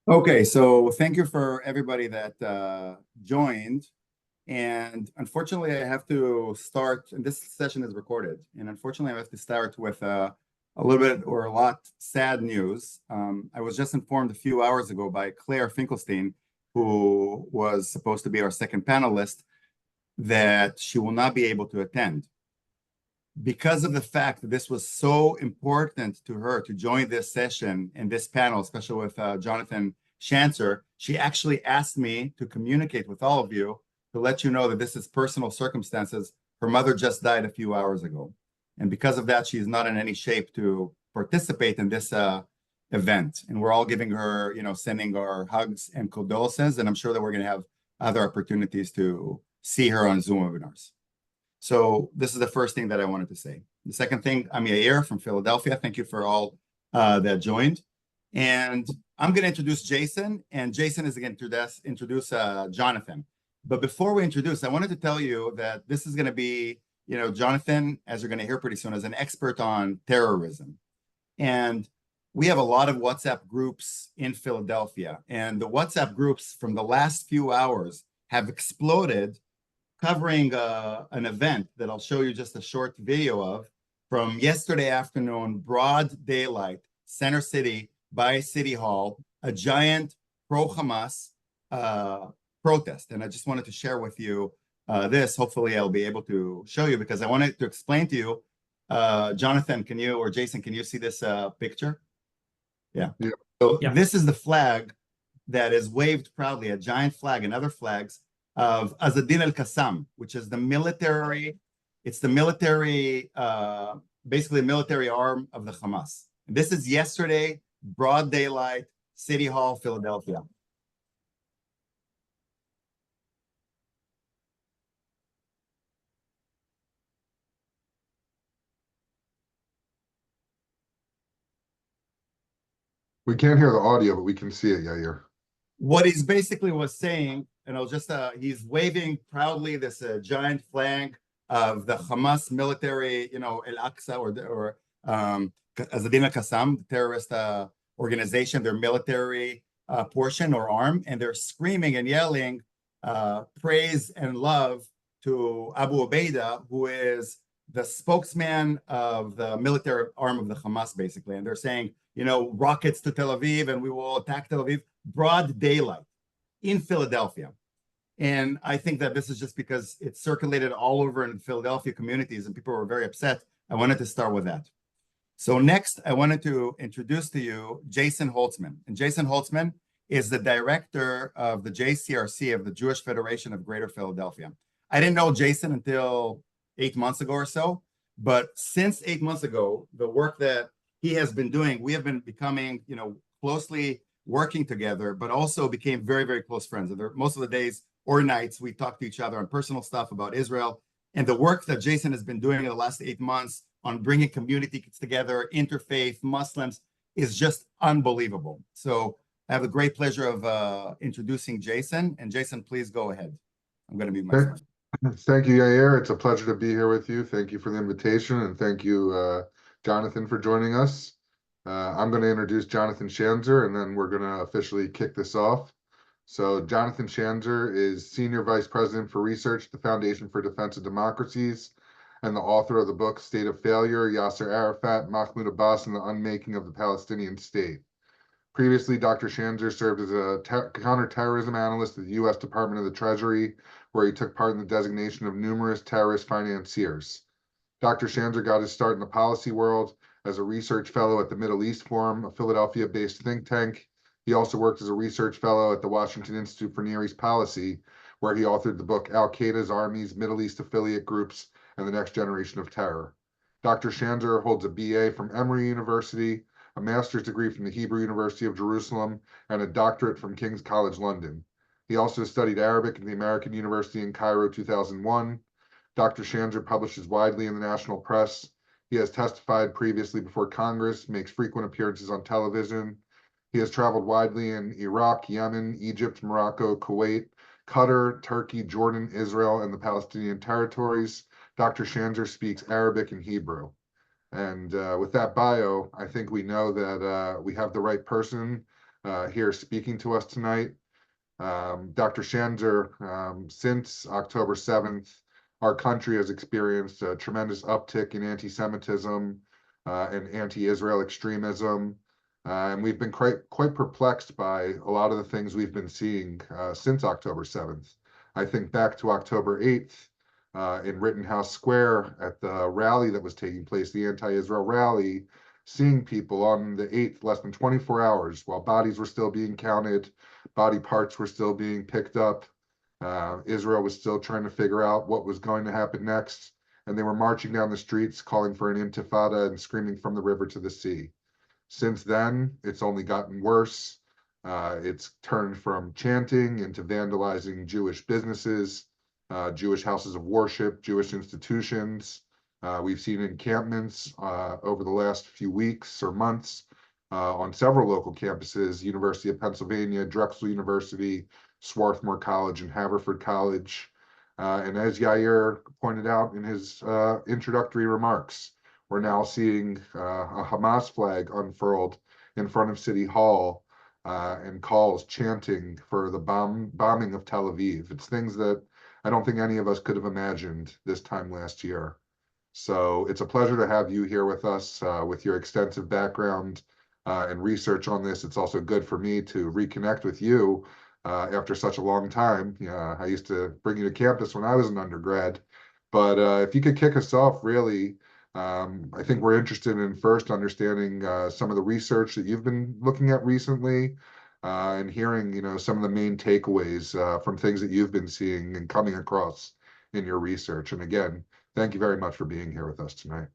Okay, so thank you for everybody that joined. And unfortunately, I have to start, and this session is recorded. And unfortunately, I have to start with a little bit or a lot sad news. I was just informed a few hours ago by Claire Finkelstein, who was supposed to be our second panelist, that she will not be able to attend because of the fact that this was so important to her to join this session and this panel, especially with Jonathan Shancer. She actually asked me to communicate with all of you to let you know that this is personal circumstances. Her mother just died a few hours ago. And because of that, she's not in any shape to participate in this event. And we're all giving her, sending our hugs and condolences. And I'm sure that we're going to have other opportunities to see her on Zoom webinars. So this is the first thing that I wanted to say. The second thing, I'm Yair from Philadelphia. Thank you for all that joined. And I'm going to introduce Jason, and Jason is going to introduce Jonathan. But before we introduce, I wanted to tell you that this is going to be, Jonathan, as you're going to hear pretty soon, is an expert on terrorism. And we have a lot of WhatsApp groups in Philadelphia. And the WhatsApp groups from the last few hours have exploded, covering an event that I'll show you just a short video of from yesterday afternoon, broad daylight, Center City by City Hall, a giant pro-Hamas protest. And I just wanted to share with you this. Hopefully I'll be able to show you because I wanted to explain to you, Jonathan, or Jason, can you see this picture? Yeah. So this is the flag that is waved proudly, a giant flag and other flags of Azadin al-Qassam, which is the military, basically a military arm of the Hamas. And this is yesterday, broad daylight, City Hall, Philadelphia. We can't hear the audio, but we can see it, Yair. What he's basically was saying, and I'll just, he's waving proudly this giant flag of the Hamas military, Al-Aqsa or Azadin al-Qassam, the terrorist organization, their military portion or arm, and they're screaming and yelling praise and love to Abu Ubaidah, who is the spokesman of the military arm of the Hamas, basically. And they're saying, rockets to Tel Aviv, and we will attack Tel Aviv. Broad daylight in Philadelphia. And I think that this is just because it circulated all over in the Philadelphia communities and people were very upset. I wanted to start with that. So next, I wanted to introduce to you Jason Holtzman. And Jason Holtzman is the director of the JCRC of the Jewish Federation of Greater Philadelphia. I didn't know Jason until 8 months ago or so, but since 8 months ago, the work that he has been doing, we have been becoming, closely working together, but also became very, very close friends. And most of the days or nights, we talk to each other on personal stuff about Israel. And the work that Jason has been doing in the last 8 months on bringing communities together, interfaith, Muslims, is just unbelievable. So I have the great pleasure of introducing Jason. And Jason, please go ahead. I'm going to mute myself. Thank you, Yair. It's a pleasure to be here with you. Thank you for the invitation. And thank you, Jonathan, for joining us. I'm going to introduce Jonathan Shancer, and then we're going to officially kick this off. So Jonathan Shancer is Senior Vice President for Research at the Foundation for Defense of Democracies and the author of the book State of Failure, Yasser Arafat, Mahmoud Abbas, and the Unmaking of the Palestinian State. Previously, Dr. Shancer served as a counterterrorism analyst at the U.S. Department of the Treasury, where he took part in the designation of numerous terrorist financiers. Dr. Shancer got his start in the policy world as a research fellow at the Middle East Forum, a Philadelphia-based think tank. He also worked as a research fellow at the Washington Institute for Near East Policy, where he authored the book Al-Qaeda's Armies, Middle East Affiliate Groups, and the Next Generation of Terror. Dr. Shancer holds a BA from Emory University, a master's degree from the Hebrew University of Jerusalem, and a doctorate from King's College London. He also studied Arabic at the American University in Cairo 2001. Dr. Shancer publishes widely in the national press. He has testified previously before Congress, makes frequent appearances on television. He has traveled widely in Iraq, Yemen, Egypt, Morocco, Kuwait, Qatar, Turkey, Jordan, Israel, and the Palestinian territories. Dr. Shancer speaks Arabic and Hebrew. And with that bio, I think we know that we have the right person here speaking to us tonight. Dr. Schanzer, since October 7th, our country has experienced a tremendous uptick in anti-Semitism and anti-Israel extremism. And we've been quite perplexed by a lot of the things we've been seeing since October 7th. I think back to October 8th in Rittenhouse Square at the rally that was taking place, the anti-Israel rally, seeing people on the 8th, less than 24 hours, while bodies were still being counted, body parts were still being picked up. Israel was still trying to figure out what was going to happen next. And they were marching down the streets calling for an intifada and screaming from the river to the sea. Since then, it's only gotten worse. It's turned from chanting into vandalizing Jewish businesses, Jewish houses of worship, Jewish institutions. We've seen encampments over the last few weeks or months on several local campuses, University of Pennsylvania, Drexel University, Swarthmore College, and Haverford College. And as Yair pointed out in his introductory remarks, we're now seeing a Hamas flag unfurled in front of City Hall and calls chanting for the bombing of Tel Aviv. It's things that I don't think any of us could have imagined this time last year. So it's a pleasure to have you here with us with your extensive background and research on this. It's also good for me to reconnect with you after such a long time. I used to bring you to campus when I was an undergrad. But if you could kick us off, really, I think we're interested in first understanding some of the research that you've been looking at recently and hearing, some of the main takeaways from things that you've been seeing and coming across in your research. And again, thank you very much for being here with us tonight.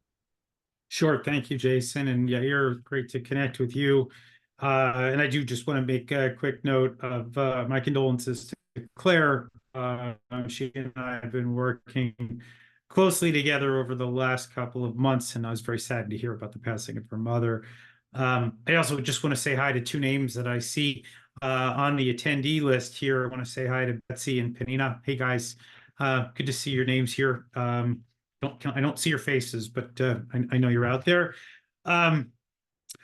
Sure. Thank you, Jason. And Yair, great to connect with you. And I do just want to make a quick note of my condolences to Claire. She and I have been working closely together over the last couple of months, and I was very sad to hear about the passing of her mother. I also just want to say hi to two names that I see on the attendee list here. I want to say hi to Betsy and Penina. Hey, guys. Good to see your names here. I don't see your faces, but I know you're out there.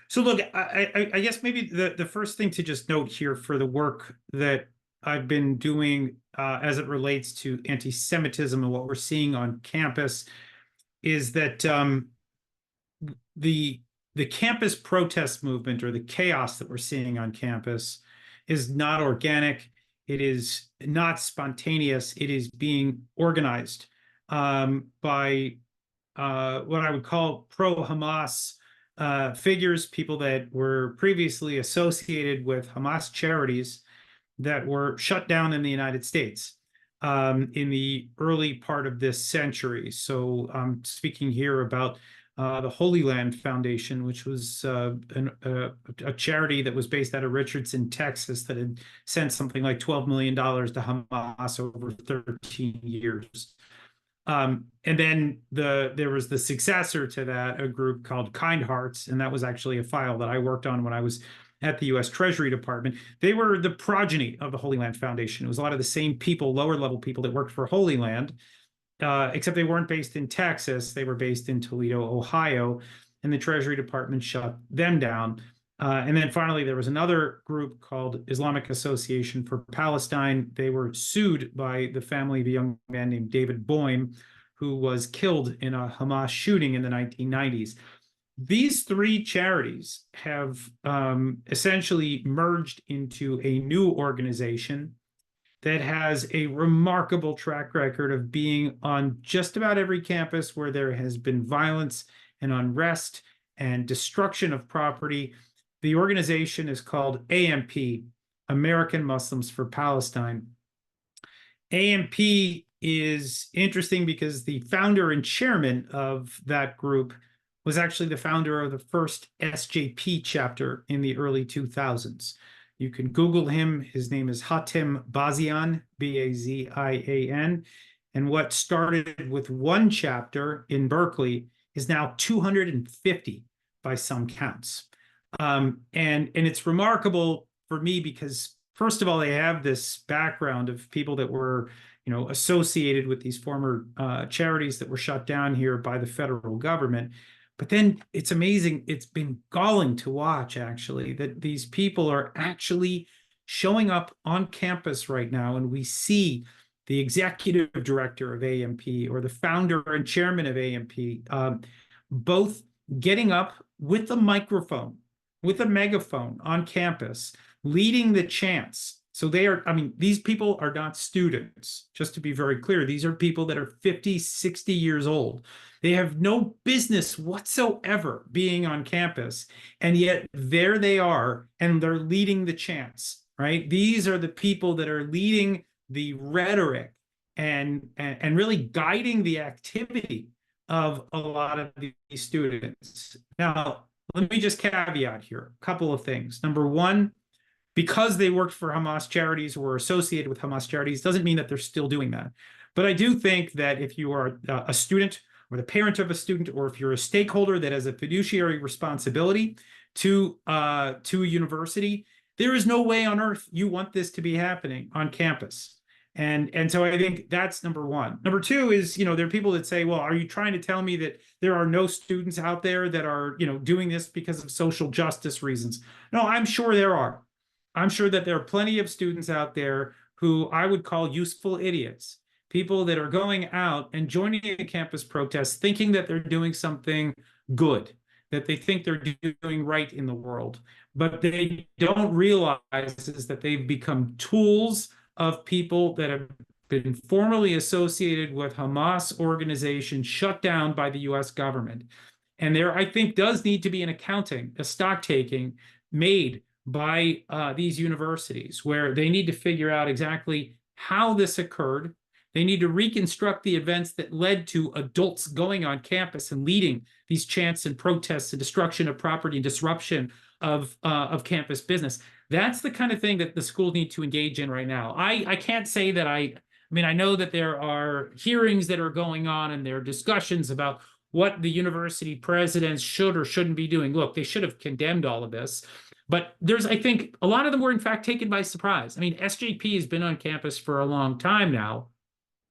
So look, I guess maybe the first thing to just note here for the work that I've been doing as it relates to anti-Semitism and what we're seeing on campus is that the campus protest movement, or the chaos that we're seeing on campus, is not organic. It is not spontaneous. It is being organized by what I would call pro-Hamas figures, people that were previously associated with Hamas charities that were shut down in the United States in the early part of this century. So I'm speaking here about the Holy Land Foundation, which was a charity that was based out of Richardson, Texas, that had sent something like $12 million to Hamas over 13 years. And then there was the successor to that, a group called Kind Hearts, and that was actually a file that I worked on when I was at the U.S. Treasury Department. They were the progeny of the Holy Land Foundation. It was a lot of the same people, lower-level people that worked for Holy Land, except they weren't based in Texas. They were based in Toledo, Ohio, and the Treasury Department shut them down. And then finally, there was another group called Islamic Association for Palestine. They were sued by the family of a young man named David Boehm, who was killed in a Hamas shooting in the 1990s. These three charities have essentially merged into a new organization that has a remarkable track record of being on just about every campus where there has been violence and unrest and destruction of property. The organization is called AMP, American Muslims for Palestine. AMP is interesting because the founder and chairman of that group was actually the founder of the first SJP chapter in the early 2000s. You can Google him. His name is Hatem Bazian, B-A-Z-I-A-N. And what started with one chapter in Berkeley is now 250 by some counts. And it's remarkable for me because, first of all, they have this background of people that were, associated with these former charities that were shut down here by the federal government. But then it's amazing. It's been galling to watch, actually, that these people are actually showing up on campus right now. And we see the executive director of AMP or the founder and chairman of AMP, both getting up with a microphone, with a megaphone on campus, leading the chants. So they are, I mean, these people are not students, just to be very clear. These are people that are 50, 60 years old. They have no business whatsoever being on campus. And yet there they are, and they're leading the chants, right? These are the people that are leading the rhetoric and really guiding the activity of a lot of these students. Now, let me just caveat here a couple of things. Number one, because they worked for Hamas charities or were associated with Hamas charities doesn't mean that they're still doing that. But I do think that if you are a student or the parent of a student, or if you're a stakeholder that has a fiduciary responsibility to a university, there is no way on earth you want this to be happening on campus. And so I think that's number one. Number two is, there are people that say, well, are you trying to tell me that there are no students out there that are, doing this because of social justice reasons? No, I'm sure there are. I'm sure that there are plenty of students out there who I would call useful idiots, people that are going out and joining a campus protest thinking that they're doing something good, that they think they're doing right in the world. But they don't realize is that they've become tools of people that have been formerly associated with Hamas organization shut down by the US government. And there, I think, does need to be an accounting, a stock taking made by these universities, where they need to figure out exactly how this occurred. They need to reconstruct the events that led to adults going on campus and leading these chants and protests and destruction of property and disruption of campus business. That's the kind of thing that the schools need to engage in right now. I can't say that I know that there are hearings that are going on and there are discussions about what the university presidents should or shouldn't be doing. Look, they should have condemned all of this. But I think a lot of them were in fact taken by surprise. I mean, SJP has been on campus for a long time now,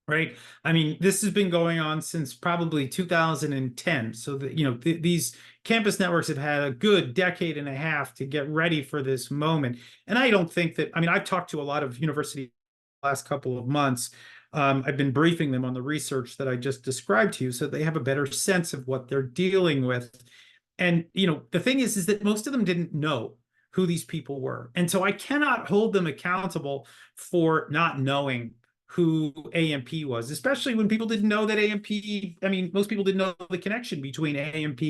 right? I mean, this has been going on since probably 2010. So that, these campus networks have had a good decade and a half to get ready for this moment. And I don't think that, I've talked to a lot of universities the last couple of months. I've been briefing them on the research that I just described to you so they have a better sense of what they're dealing with. And, the thing is that most of them didn't know who these people were. And so I cannot hold them accountable for not knowing who AMP was, especially when people didn't know that AMP, most people didn't know the connection between AMP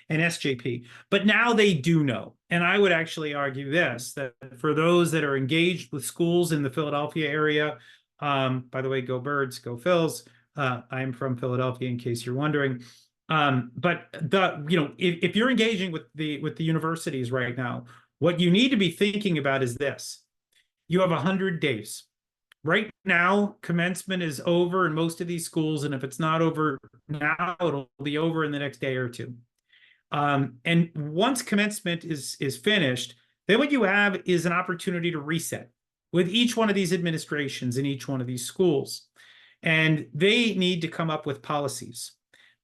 and SJP, but now they do know. And I would actually argue this, that for those that are engaged with schools in the Philadelphia area, by the way, go Birds, go Phils. I'm from Philadelphia, in case you're wondering. But if you're engaging with the universities right now, what you need to be thinking about is this. You have 100 days. Right now, commencement is over in most of these schools, and if it's not over now, it'll be over in the next day or two. And once commencement is finished, then what you have is an opportunity to reset with each one of these administrations in each one of these schools. And they need to come up with policies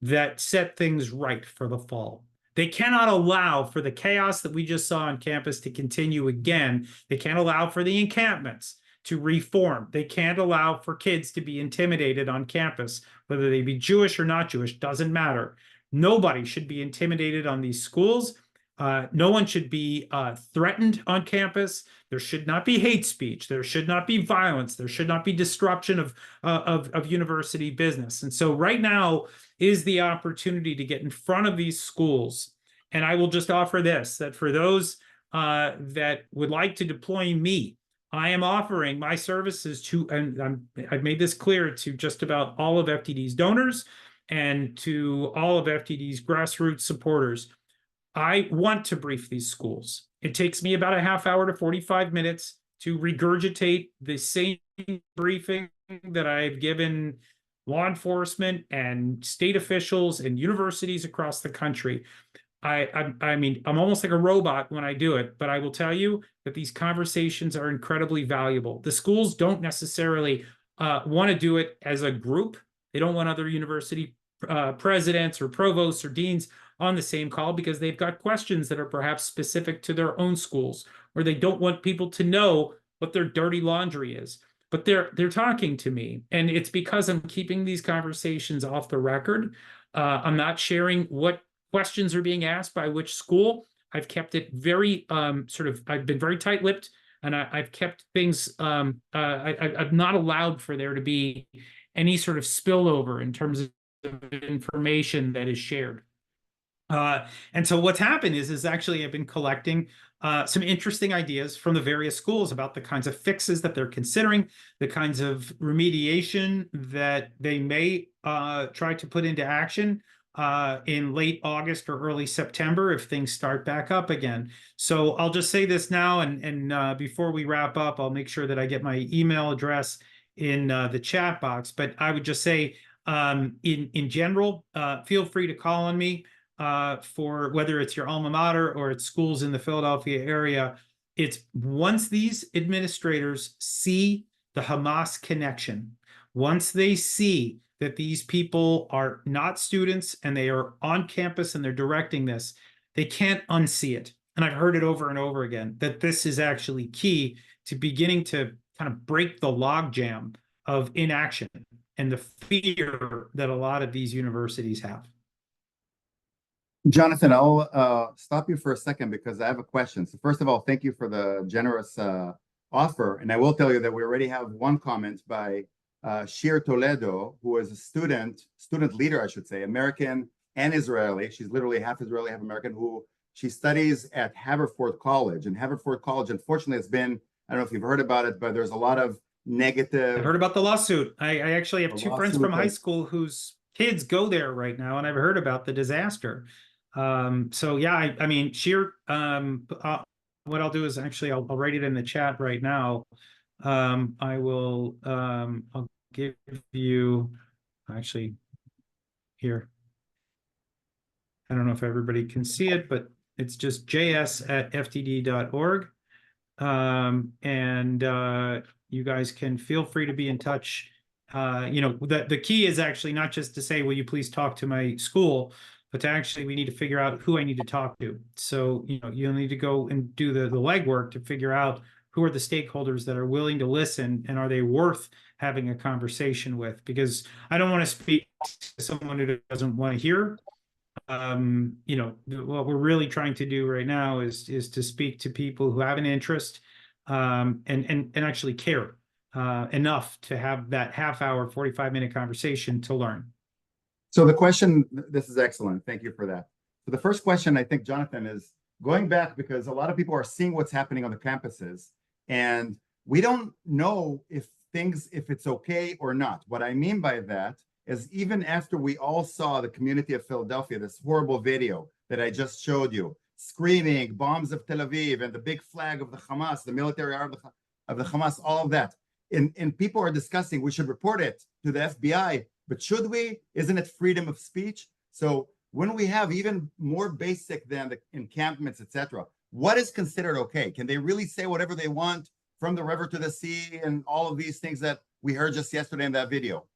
that set things right for the fall. They cannot allow for the chaos that we just saw on campus to continue again. They can't allow for the encampments to reform. They can't allow for kids to be intimidated on campus, whether they be Jewish or not Jewish, doesn't matter. Nobody should be intimidated on these schools. No one should be threatened on campus. There should not be hate speech. There should not be violence. There should not be disruption of university business. And so right now is the opportunity to get in front of these schools. And I will just offer this, that for those that would like to deploy me, I am offering my services to, and I've made this clear to just about all of FTD's donors and to all of FTD's grassroots supporters. I want to brief these schools. It takes me about a half hour to 45 minutes to regurgitate the same briefing that I've given law enforcement and state officials and universities across the country. I'm almost like a robot when I do it, but I will tell you that these conversations are incredibly valuable. The schools don't necessarily want to do it as a group. They don't want other university presidents or provosts or deans on the same call because they've got questions that are perhaps specific to their own schools, or they don't want people to know what their dirty laundry is. But they're talking to me, and it's because I'm keeping these conversations off the record. I'm not sharing what questions are being asked by which school. I've kept it very I've been very tight-lipped, and I've kept things. I've not allowed for there to be any sort of spillover in terms of information that is shared. And so what's happened is actually I've been collecting some interesting ideas from the various schools about the kinds of fixes that they're considering, the kinds of remediation that they may try to put into action in late August or early September if things start back up again. So I'll just say this now, and before we wrap up, I'll make sure that I get my email address in the chat box. But I would just say, in general, feel free to call on me. For whether it's your alma mater or it's schools in the Philadelphia area, it's once these administrators see the Hamas connection, once they see that these people are not students and they are on campus and they're directing this, they can't unsee it. And I've heard it over and over again, that this is actually key to beginning to kind of break the logjam of inaction and the fear that a lot of these universities have. Jonathan, I'll stop you for a second because I have a question. So first of all, thank you for the generous offer. And I will tell you that we already have one comment by Shir Toledo, who is a student leader, I should say, American and Israeli. She's literally half Israeli, half American, who she studies at Haverford College. And Haverford College, unfortunately, has been, I don't know if you've heard about it, but there's a lot of negative. I've heard about the lawsuit. I actually have two friends from high school whose kids go there right now, and I've heard about the disaster. So yeah, I mean, Shir, what I'll do is actually, I'll write it in the chat right now. I will, I'll give you, actually, here. I don't know if everybody can see it, but it's just js@ftd.org. You guys can feel free to be in touch. The key is actually not just to say, will you please talk to my school, but to actually, we need to figure out who I need to talk to. So, you'll need to go and do the legwork to figure out who are the stakeholders that are willing to listen, and are they worth having a conversation with? Because I don't want to speak to someone who doesn't want to hear. What we're really trying to do right now is to speak to people who have an interest and actually care enough to have that half-hour, 45-minute conversation to learn. So the question, this is excellent. Thank you for that. So the first question, I think, Jonathan, is going back because a lot of people are seeing what's happening on the campuses, and we don't know if it's okay or not. What I mean by that is even after we all saw the community of Philadelphia, this horrible video that I just showed you, screaming bombs of Tel Aviv and the big flag of the Hamas, the military arm of the Hamas, all of that. And people are discussing, we should report it to the FBI, but should we? Isn't it freedom of speech? So when we have even more basic than the encampments, etc., what is considered okay? Can they really say whatever they want from the river to the sea and all of these things that we heard just yesterday in that video?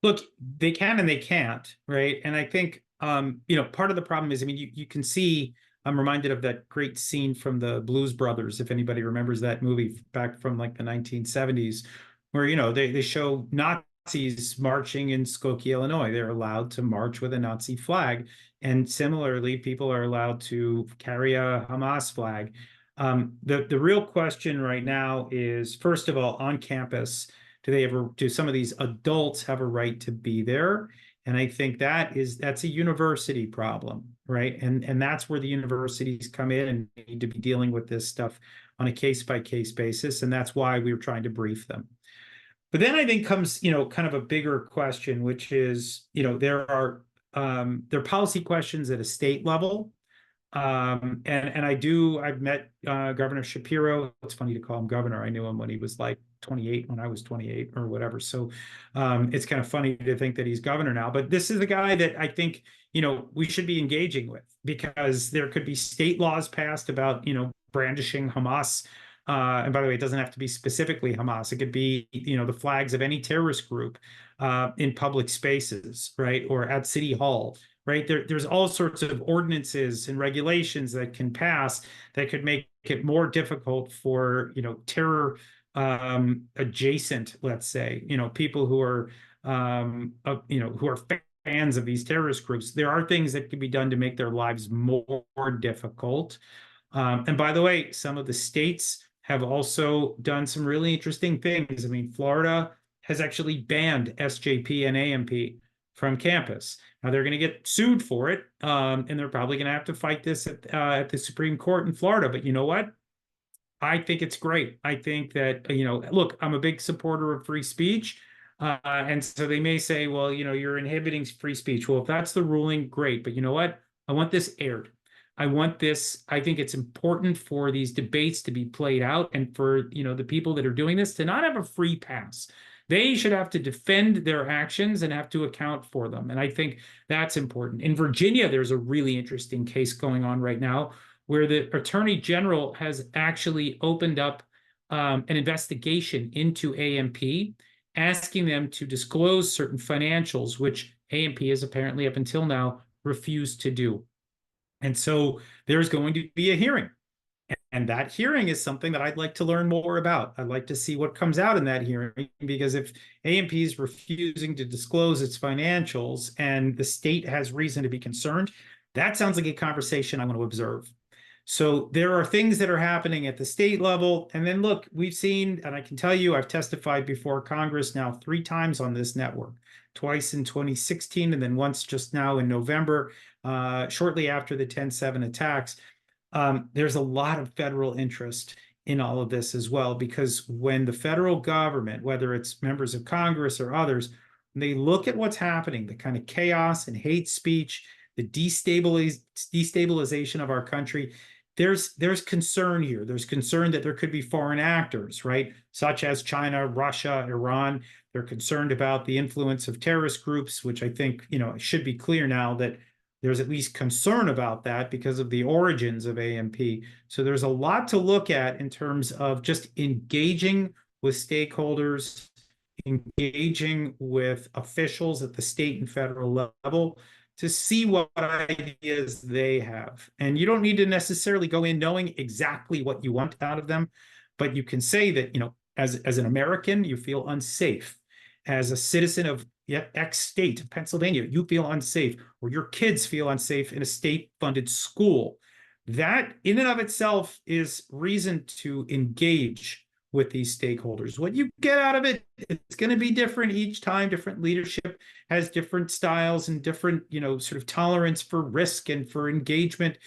Look, they can and they can't, right? And I think, part of the problem is, I mean, you can see, I'm reminded of that great scene from the Blues Brothers, if anybody remembers that movie back from like the 1970s, where, they show Nazis marching in Skokie, Illinois. They're allowed to march with a Nazi flag. And similarly, people are allowed to carry a Hamas flag. The real question right now is, first of all, on campus, do some of these adults have a right to be there? And I think that's a university problem, right? And that's where the universities come in and need to be dealing with this stuff on a case-by-case basis. And that's why we were trying to brief them. But then I think comes, kind of a bigger question, which is, there are policy questions at a state level. I've met Governor Shapiro. It's funny to call him governor. I knew him when he was like 28, when I was 28 or whatever. So it's kind of funny to think that he's governor now. But this is a guy that I think, we should be engaging with, because there could be state laws passed about, brandishing Hamas. And by the way, it doesn't have to be specifically Hamas. It could be, the flags of any terrorist group in public spaces, right? Or at City Hall, right? There's all sorts of ordinances and regulations that can pass that could make it more difficult for, terror adjacent, let's say, people who are, who are fans of these terrorist groups. There are things that can be done to make their lives more difficult. And by the way, some of the states have also done some really interesting things. I mean, Florida has actually banned SJP and AMP from campus. Now they're going to get sued for it, and they're probably going to have to fight this at the Supreme Court in Florida. But you know what? I think it's great. I think that, look, I'm a big supporter of free speech. And so they may say, well, you're inhibiting free speech. Well, if that's the ruling, great. But you know what? I want this aired. I think it's important for these debates to be played out and for, the people that are doing this to not have a free pass. They should have to defend their actions and have to account for them. And I think that's important. In Virginia, there's a really interesting case going on right now where the Attorney General has actually opened up an investigation into AMP, asking them to disclose certain financials, which AMP has apparently up until now refused to do. And so there's going to be a hearing. And that hearing is something that I'd like to learn more about. I'd like to see what comes out in that hearing, because if AMP is refusing to disclose its financials and the state has reason to be concerned, that sounds like a conversation I want to observe. So there are things that are happening at the state level. And then look, we've seen, and I can tell you, I've testified before Congress now 3 times on this network, twice in 2016, and then once just now in November, shortly after the 10/7 attacks. There's a lot of federal interest in all of this as well, because when the federal government, whether it's members of Congress or others, when they look at what's happening, the kind of chaos and hate speech, the destabilization of our country, there's concern here. There's concern that there could be foreign actors, right? Such as China, Russia, Iran. They're concerned about the influence of terrorist groups, which I think, it should be clear now that there's at least concern about that because of the origins of AMP. So there's a lot to look at in terms of just engaging with stakeholders, engaging with officials at the state and federal level to see what ideas they have. And you don't need to necessarily go in knowing exactly what you want out of them, but you can say that, as an American, you feel unsafe. As a citizen of X state of Pennsylvania, you feel unsafe, or your kids feel unsafe in a state-funded school. That in and of itself is reason to engage with these stakeholders. What you get out of it, it's going to be different each time. Different leadership has different styles and different, sort of tolerance for risk and for engagement.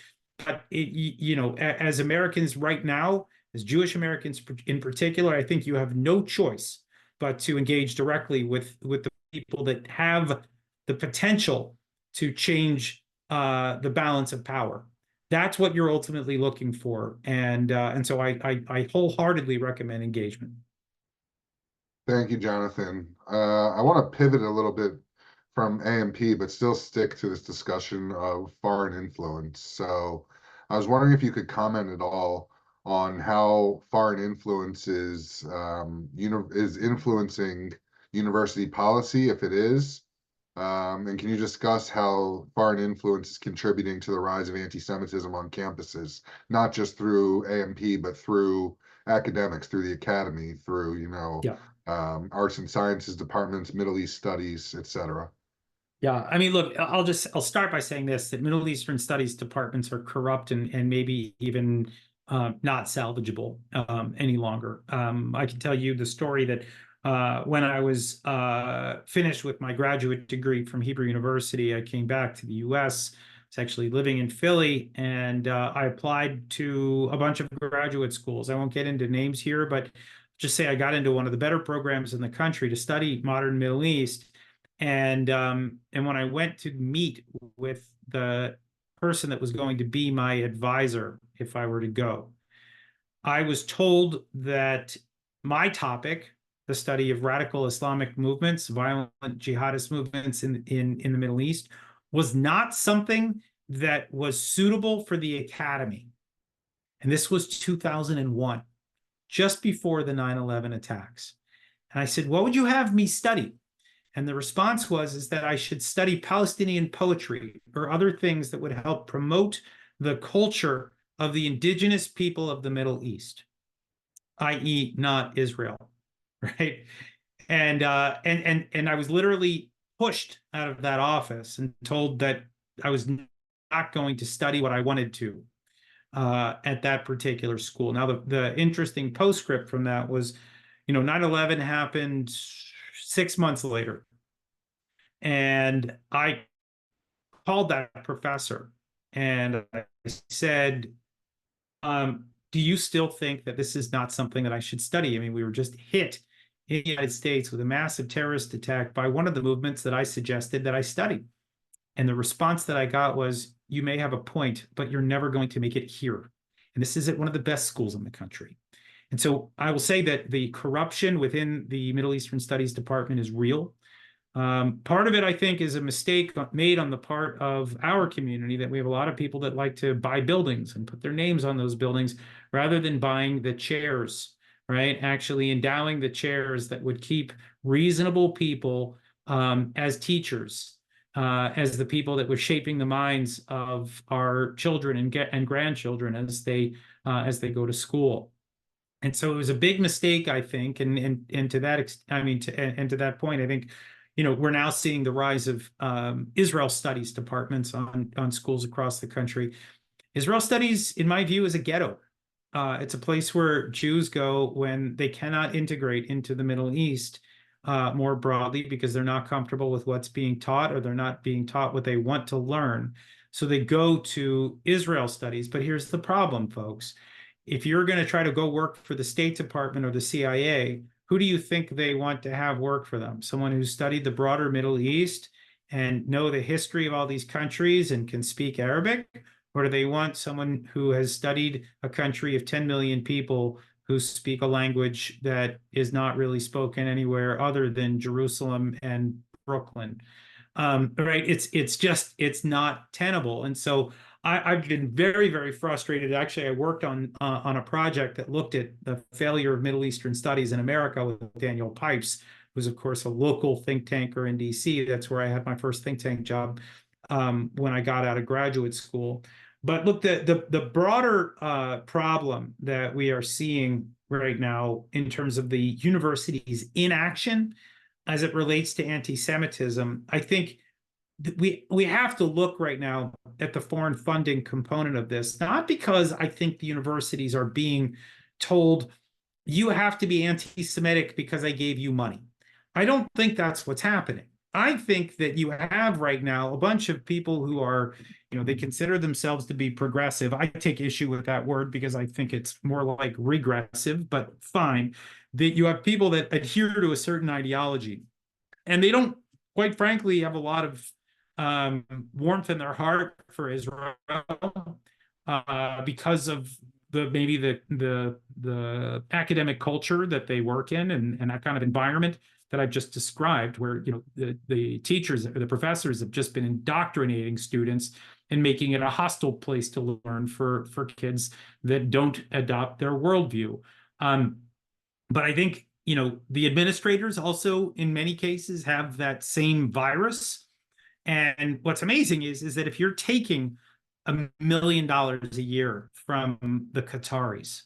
But as Americans right now, as Jewish Americans in particular, I think you have no choice but to engage directly with the people that have the potential to change the balance of power. That's what you're ultimately looking for, and so I wholeheartedly recommend engagement. Thank you, Jonathan. I want to pivot a little bit from AMP, but still stick to this discussion of foreign influence. So I was wondering if you could comment at all on how foreign influence is influencing university policy, if it is. And can you discuss how foreign influence is contributing to the rise of anti-Semitism on campuses, not just through AMP, but through academics, through the academy, through, arts and sciences departments, Middle East studies, etc. Yeah, I mean, look, I'll start by saying this, that Middle Eastern studies departments are corrupt and maybe even not salvageable any longer. I can tell you the story that when I was finished with my graduate degree from Hebrew University, I came back to the US. I was actually living in Philly, and I applied to a bunch of graduate schools. I won't get into names here, but just say I got into one of the better programs in the country to study modern Middle East. And when I went to meet with the person that was going to be my advisor if I were to go, I was told that my topic, the study of radical Islamic movements, violent jihadist movements in the Middle East, was not something that was suitable for the academy. And this was 2001, just before the 9/11 attacks. And I said, what would you have me study? And the response is that I should study Palestinian poetry or other things that would help promote the culture of the indigenous people of the Middle East, i.e., not Israel, right? And I was literally pushed out of that office and told that I was not going to study what I wanted to at that particular school. Now, the interesting postscript from that was, 9/11 happened 6 months later. And I called that professor and I said, do you still think that this is not something that I should study? I mean, we were just hit in the United States with a massive terrorist attack by one of the movements that I suggested that I study. And the response that I got was, you may have a point, but you're never going to make it here. And this is at one of the best schools in the country. And so I will say that the corruption within the Middle Eastern Studies Department is real. Part of it, I think, is a mistake made on the part of our community, that we have a lot of people that like to buy buildings and put their names on those buildings rather than buying the chairs, right? Actually endowing the chairs that would keep reasonable people as teachers, as the people that were shaping the minds of our children and grandchildren as they go to school. And so it was a big mistake, I think, and to that to that point, I think, we're now seeing the rise of Israel studies departments on schools across the country. Israel studies, in my view, is a ghetto. It's a place where Jews go when they cannot integrate into the Middle East more broadly because they're not comfortable with what's being taught, or they're not being taught what they want to learn. So they go to Israel studies. But here's the problem, folks. If you're going to try to go work for the State Department or the CIA, who do you think they want to have work for them? Someone who's studied the broader Middle East and know the history of all these countries and can speak Arabic? Or do they want someone who has studied a country of 10 million people who speak a language that is not really spoken anywhere other than Jerusalem and Brooklyn? Right? It's not tenable. And so I've been very, very frustrated. Actually, I worked on a project that looked at the failure of Middle Eastern studies in America with Daniel Pipes, who's, of course, a local think tanker in DC. That's where I had my first think tank job when I got out of graduate school. But look, the broader problem that we are seeing right now in terms of the university's inaction as it relates to anti-Semitism, I think we have to look right now at the foreign funding component of this, not because I think the universities are being told you have to be anti-Semitic because I gave you money. I don't think that's what's happening. I think that you have right now a bunch of people who are, they consider themselves to be progressive. I take issue with that word because I think it's more like regressive, but fine. That you have people that adhere to a certain ideology, and they don't, quite frankly, have a lot of warmth in their heart for Israel because of maybe the academic culture that they work in and that kind of environment that I've just described, where the teachers or the professors have just been indoctrinating students and making it a hostile place to learn for kids that don't adopt their worldview. But I think the administrators also, in many cases, have that same virus. And what's amazing is that if you're taking $1 million a year from the Qataris,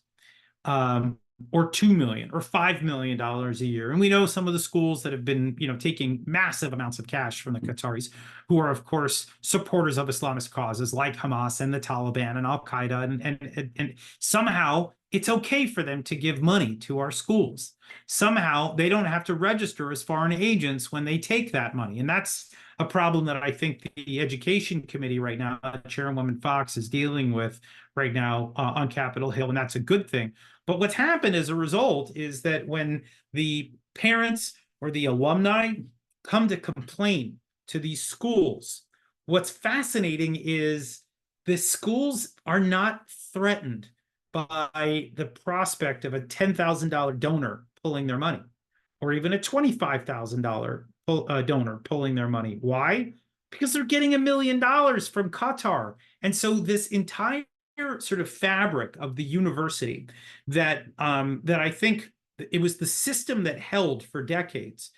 or $2 million or $5 million a year, and we know some of the schools that have been, taking massive amounts of cash from the Qataris, who are, of course, supporters of Islamist causes like Hamas and the Taliban and Al Qaeda, and somehow it's okay for them to give money to our schools. Somehow they don't have to register as foreign agents when they take that money, and that's a problem that I think the Education Committee right now, Chairwoman Fox, is dealing with right now on Capitol Hill, and that's a good thing. But what's happened as a result is that when the parents or the alumni come to complain to these schools, what's fascinating is the schools are not threatened by the prospect of a $10,000 donor pulling their money, or even a $25,000 donor pulling their money. Why? Because they're getting $1 million from Qatar. And so this entire sort of fabric of the university that I think it was the system that held for decades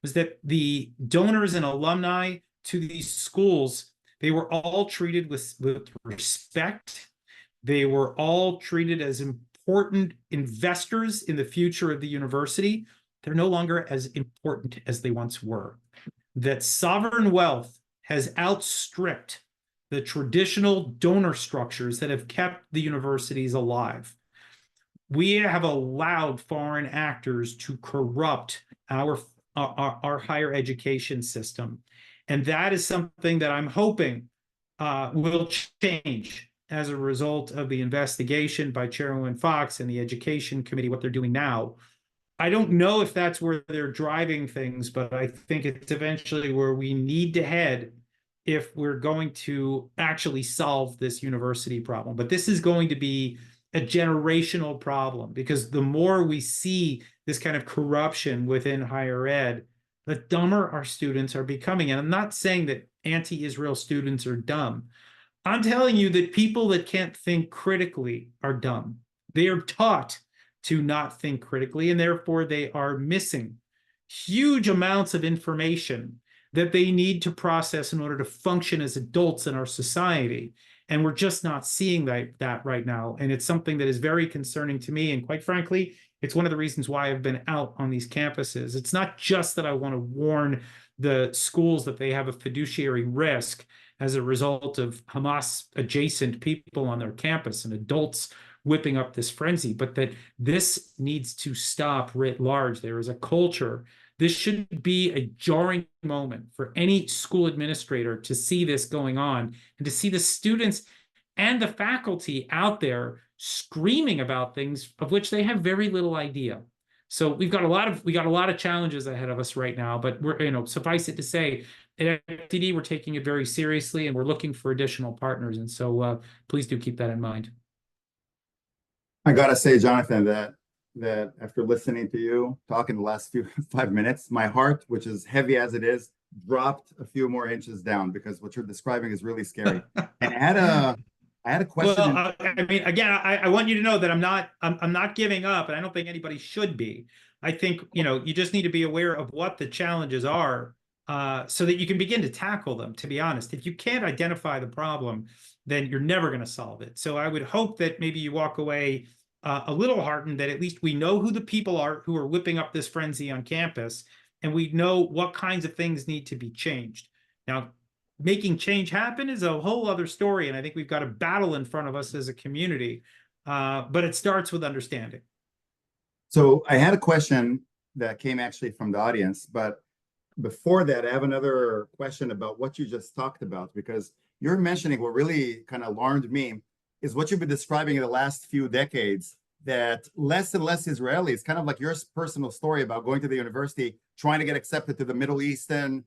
was that the donors and alumni to these schools, they were all treated with respect. They were all treated as important investors in the future of the university. They're no longer as important as they once were. That sovereign wealth has outstripped the traditional donor structures that have kept the universities alive. We have allowed foreign actors to corrupt our higher education system. And that is something that I'm hoping will change as a result of the investigation by Chairwoman Fox and the Education Committee, what they're doing now. I don't know if that's where they're driving things, but I think it's eventually where we need to head if we're going to actually solve this university problem. But this is going to be a generational problem, because the more we see this kind of corruption within higher ed, the dumber our students are becoming. And I'm not saying that anti-Israel students are dumb. I'm telling you that people that can't think critically are dumb. They are taught to not think critically, and therefore they are missing huge amounts of information that they need to process in order to function as adults in our society. And we're just not seeing that right now. And it's something that is very concerning to me. And quite frankly, it's one of the reasons why I've been out on these campuses. It's not just that I want to warn the schools that they have a fiduciary risk as a result of Hamas adjacent people on their campus and adults whipping up this frenzy, but that this needs to stop writ large. There is a culture. This should be a jarring moment for any school administrator to see this going on and to see the students and the faculty out there screaming about things of which they have very little idea. So we got a lot of challenges ahead of us right now, but we're, suffice it to say, at FTD, we're taking it very seriously and we're looking for additional partners. And so please do keep that in mind. I gotta say, Jonathan, that after listening to you talk in the last 5 minutes, my heart, which is heavy as it is, dropped a few more inches down, because what you're describing is really scary. And I had a question. Well, I mean, again, I want you to know that I'm not giving up, and I don't think anybody should be. I think, you just need to be aware of what the challenges are, so that you can begin to tackle them, to be honest. If you can't identify the problem, then you're never going to solve it. So I would hope that maybe you walk away a little heartened that at least we know who the people are who are whipping up this frenzy on campus, and we know what kinds of things need to be changed. Now, making change happen is a whole other story, and I think we've got a battle in front of us as a community, but it starts with understanding. So I had a question that came actually from the audience, but before that, I have another question about what you just talked about, because you're mentioning what really kind of alarmed me is what you've been describing in the last few decades, that less and less Israelis, kind of like your personal story about going to the university, trying to get accepted to the Middle Eastern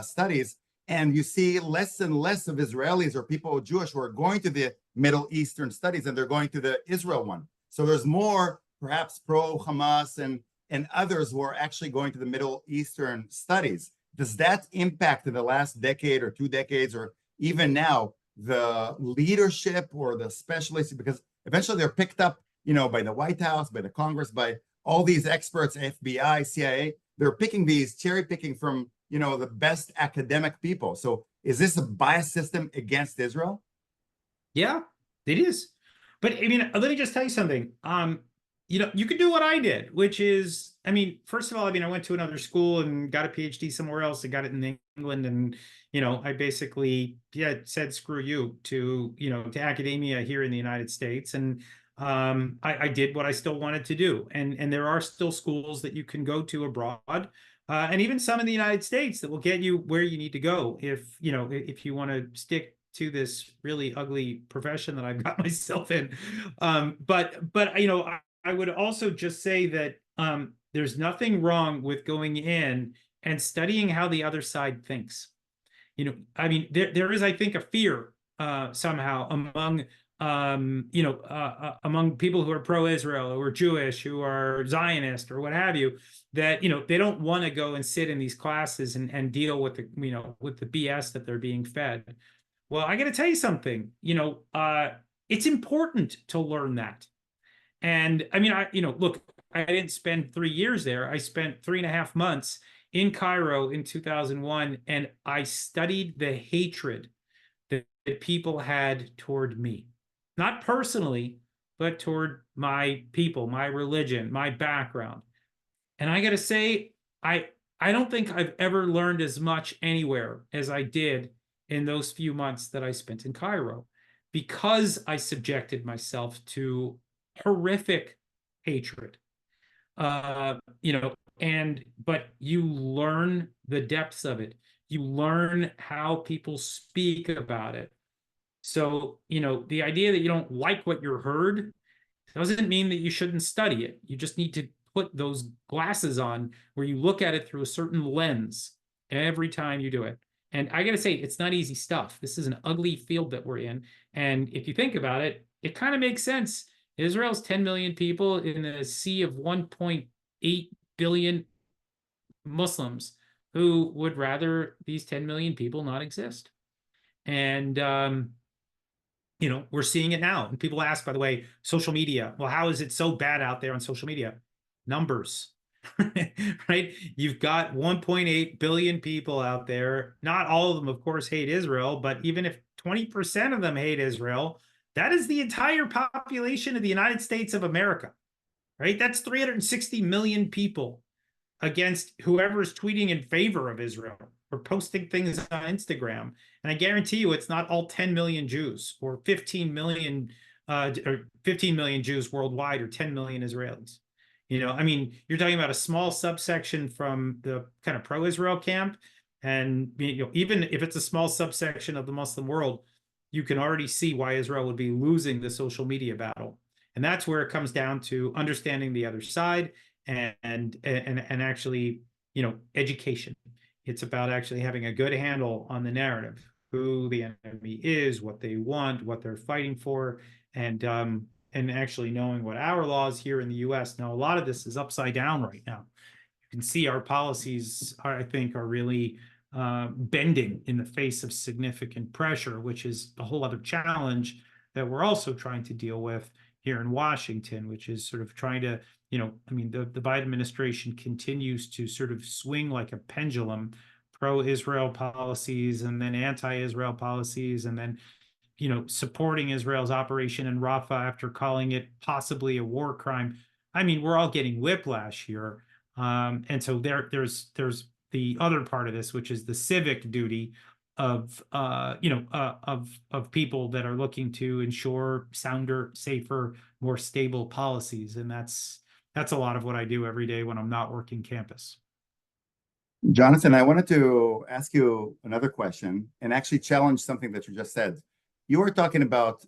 studies, and you see less and less of Israelis or people Jewish who are going to the Middle Eastern studies, and they're going to the Israel one. So there's more perhaps pro-Hamas and others who are actually going to the Middle Eastern studies. Does that impact in the last decade or 2 decades, or even now, the leadership or the specialists? Because eventually they're picked up, by the White House, by the Congress, by all these experts, FBI, CIA. They're picking these, cherry picking from, the best academic people. So is this a bias system against Israel? Yeah, it is. But I mean, let me just tell you something. You could do what I did, which is, first of all, I went to another school and got a PhD somewhere else and got it in England. And, I basically, said, screw you to academia here in the United States. And I did what I still wanted to do. And there are still schools that you can go to abroad, and even some in the United States that will get you where you need to go if you want to stick to this really ugly profession that I've got myself in. But I would also just say that there's nothing wrong with going in and studying how the other side thinks. There is, I think, a fear somehow among among people who are pro-Israel, who are Jewish, who are Zionist, or what have you, that they don't want to go and sit in these classes and deal with the with the BS that they're being fed. Well, I got to tell you something. It's important to learn that. And look, I didn't spend 3 years there. I spent 3.5 months in Cairo in 2001, and I studied the hatred that people had toward me, not personally, but toward my people, my religion, my background. And I got to say, I don't think I've ever learned as much anywhere as I did in those few months that I spent in Cairo, because I subjected myself to horrific hatred. But you learn the depths of it. You learn how people speak about it. So, the idea that you don't like what you heard doesn't mean that you shouldn't study it. You just need to put those glasses on where you look at it through a certain lens every time you do it. And I got to say, it's not easy stuff. This is an ugly field that we're in. And if you think about it, it kind of makes sense. Israel's 10 million people in a sea of 1.8 billion Muslims who would rather these 10 million people not exist. And, we're seeing it now. And people ask, by the way, social media, well, how is it so bad out there on social media? Numbers, right? You've got 1.8 billion people out there. Not all of them, of course, hate Israel, but even if 20% of them hate Israel, that is the entire population of the United States of America, right? That's 360 million people against whoever's tweeting in favor of Israel or posting things on Instagram. And I guarantee you it's not all 10 million Jews or 15 million Jews worldwide or 10 million Israelis. You're talking about a small subsection from the kind of pro-Israel camp. And even if it's a small subsection of the Muslim world, you can already see why Israel would be losing the social media battle. And that's where it comes down to understanding the other side and actually, education. It's about actually having a good handle on the narrative, who the enemy is, what they want, what they're fighting for, and actually knowing what our laws here in the U.S. Now, a lot of this is upside down right now. You can see our policies, I think, are really bending in the face of significant pressure, which is a whole other challenge that we're also trying to deal with here in Washington, which is sort of trying to, the Biden administration continues to sort of swing like a pendulum, pro-Israel policies and then anti-Israel policies, and then, supporting Israel's operation in Rafah after calling it possibly a war crime. We're all getting whiplash here. And so there's the other part of this, which is the civic duty of people that are looking to ensure sounder, safer, more stable policies. And that's a lot of what I do every day when I'm not working campus. Jonathan, I wanted to ask you another question and actually challenge something that you just said. You were talking about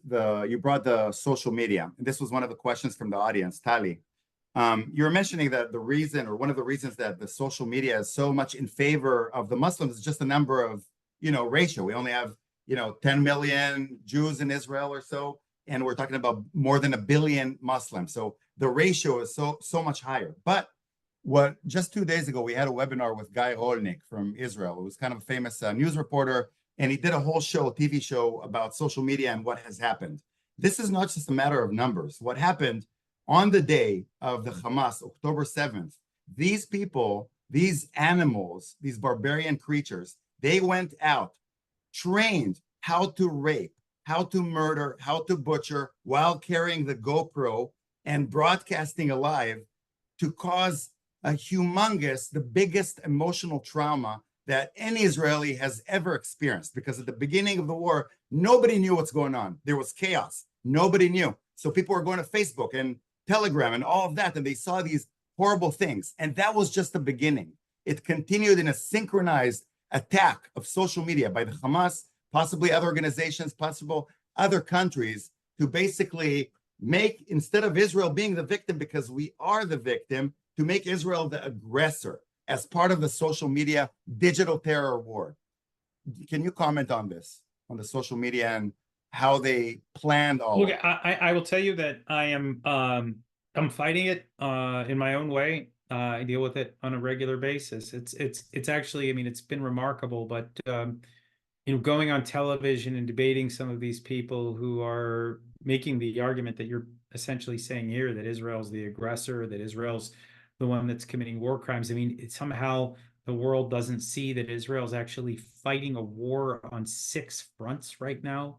you brought the social media. And this was one of the questions from the audience, Tali. You were mentioning that the reason, or one of the reasons that the social media is so much in favor of the Muslims is just the number of, ratio. We only have, 10 million Jews in Israel or so, and we're talking about more than 1 billion Muslims. So the ratio is so much higher. But just 2 days ago, we had a webinar with Guy Rolnick from Israel, who was kind of a famous news reporter, and he did a whole TV show about social media and what has happened. This is not just a matter of numbers. What happened on the day of the Hamas, October 7th, these people, these animals, these barbarian creatures, they went out, trained how to rape, how to murder, how to butcher, while carrying the GoPro and broadcasting alive, to cause a humongous, the biggest emotional trauma that any Israeli has ever experienced. Because at the beginning of the war, nobody knew what's going on. There was chaos. Nobody knew. So people were going to Facebook and Telegram and all of that, and they saw these horrible things. And that was just the beginning. It continued in a synchronized attack of social media by the Hamas, possibly other organizations, possible other countries, to basically make, instead of Israel being the victim, because we are the victim, to make Israel the aggressor as part of the social media digital terror war. Can you comment on this, on the social media and how they planned all? Look, I will tell you that I'm fighting it in my own way. I deal with it on a regular basis. It's actually, it's been remarkable, but going on television and debating some of these people who are making the argument that you're essentially saying here, that Israel's the aggressor, that Israel's the one that's committing war crimes. Somehow the world doesn't see that Israel is actually fighting a war on 6 fronts right now.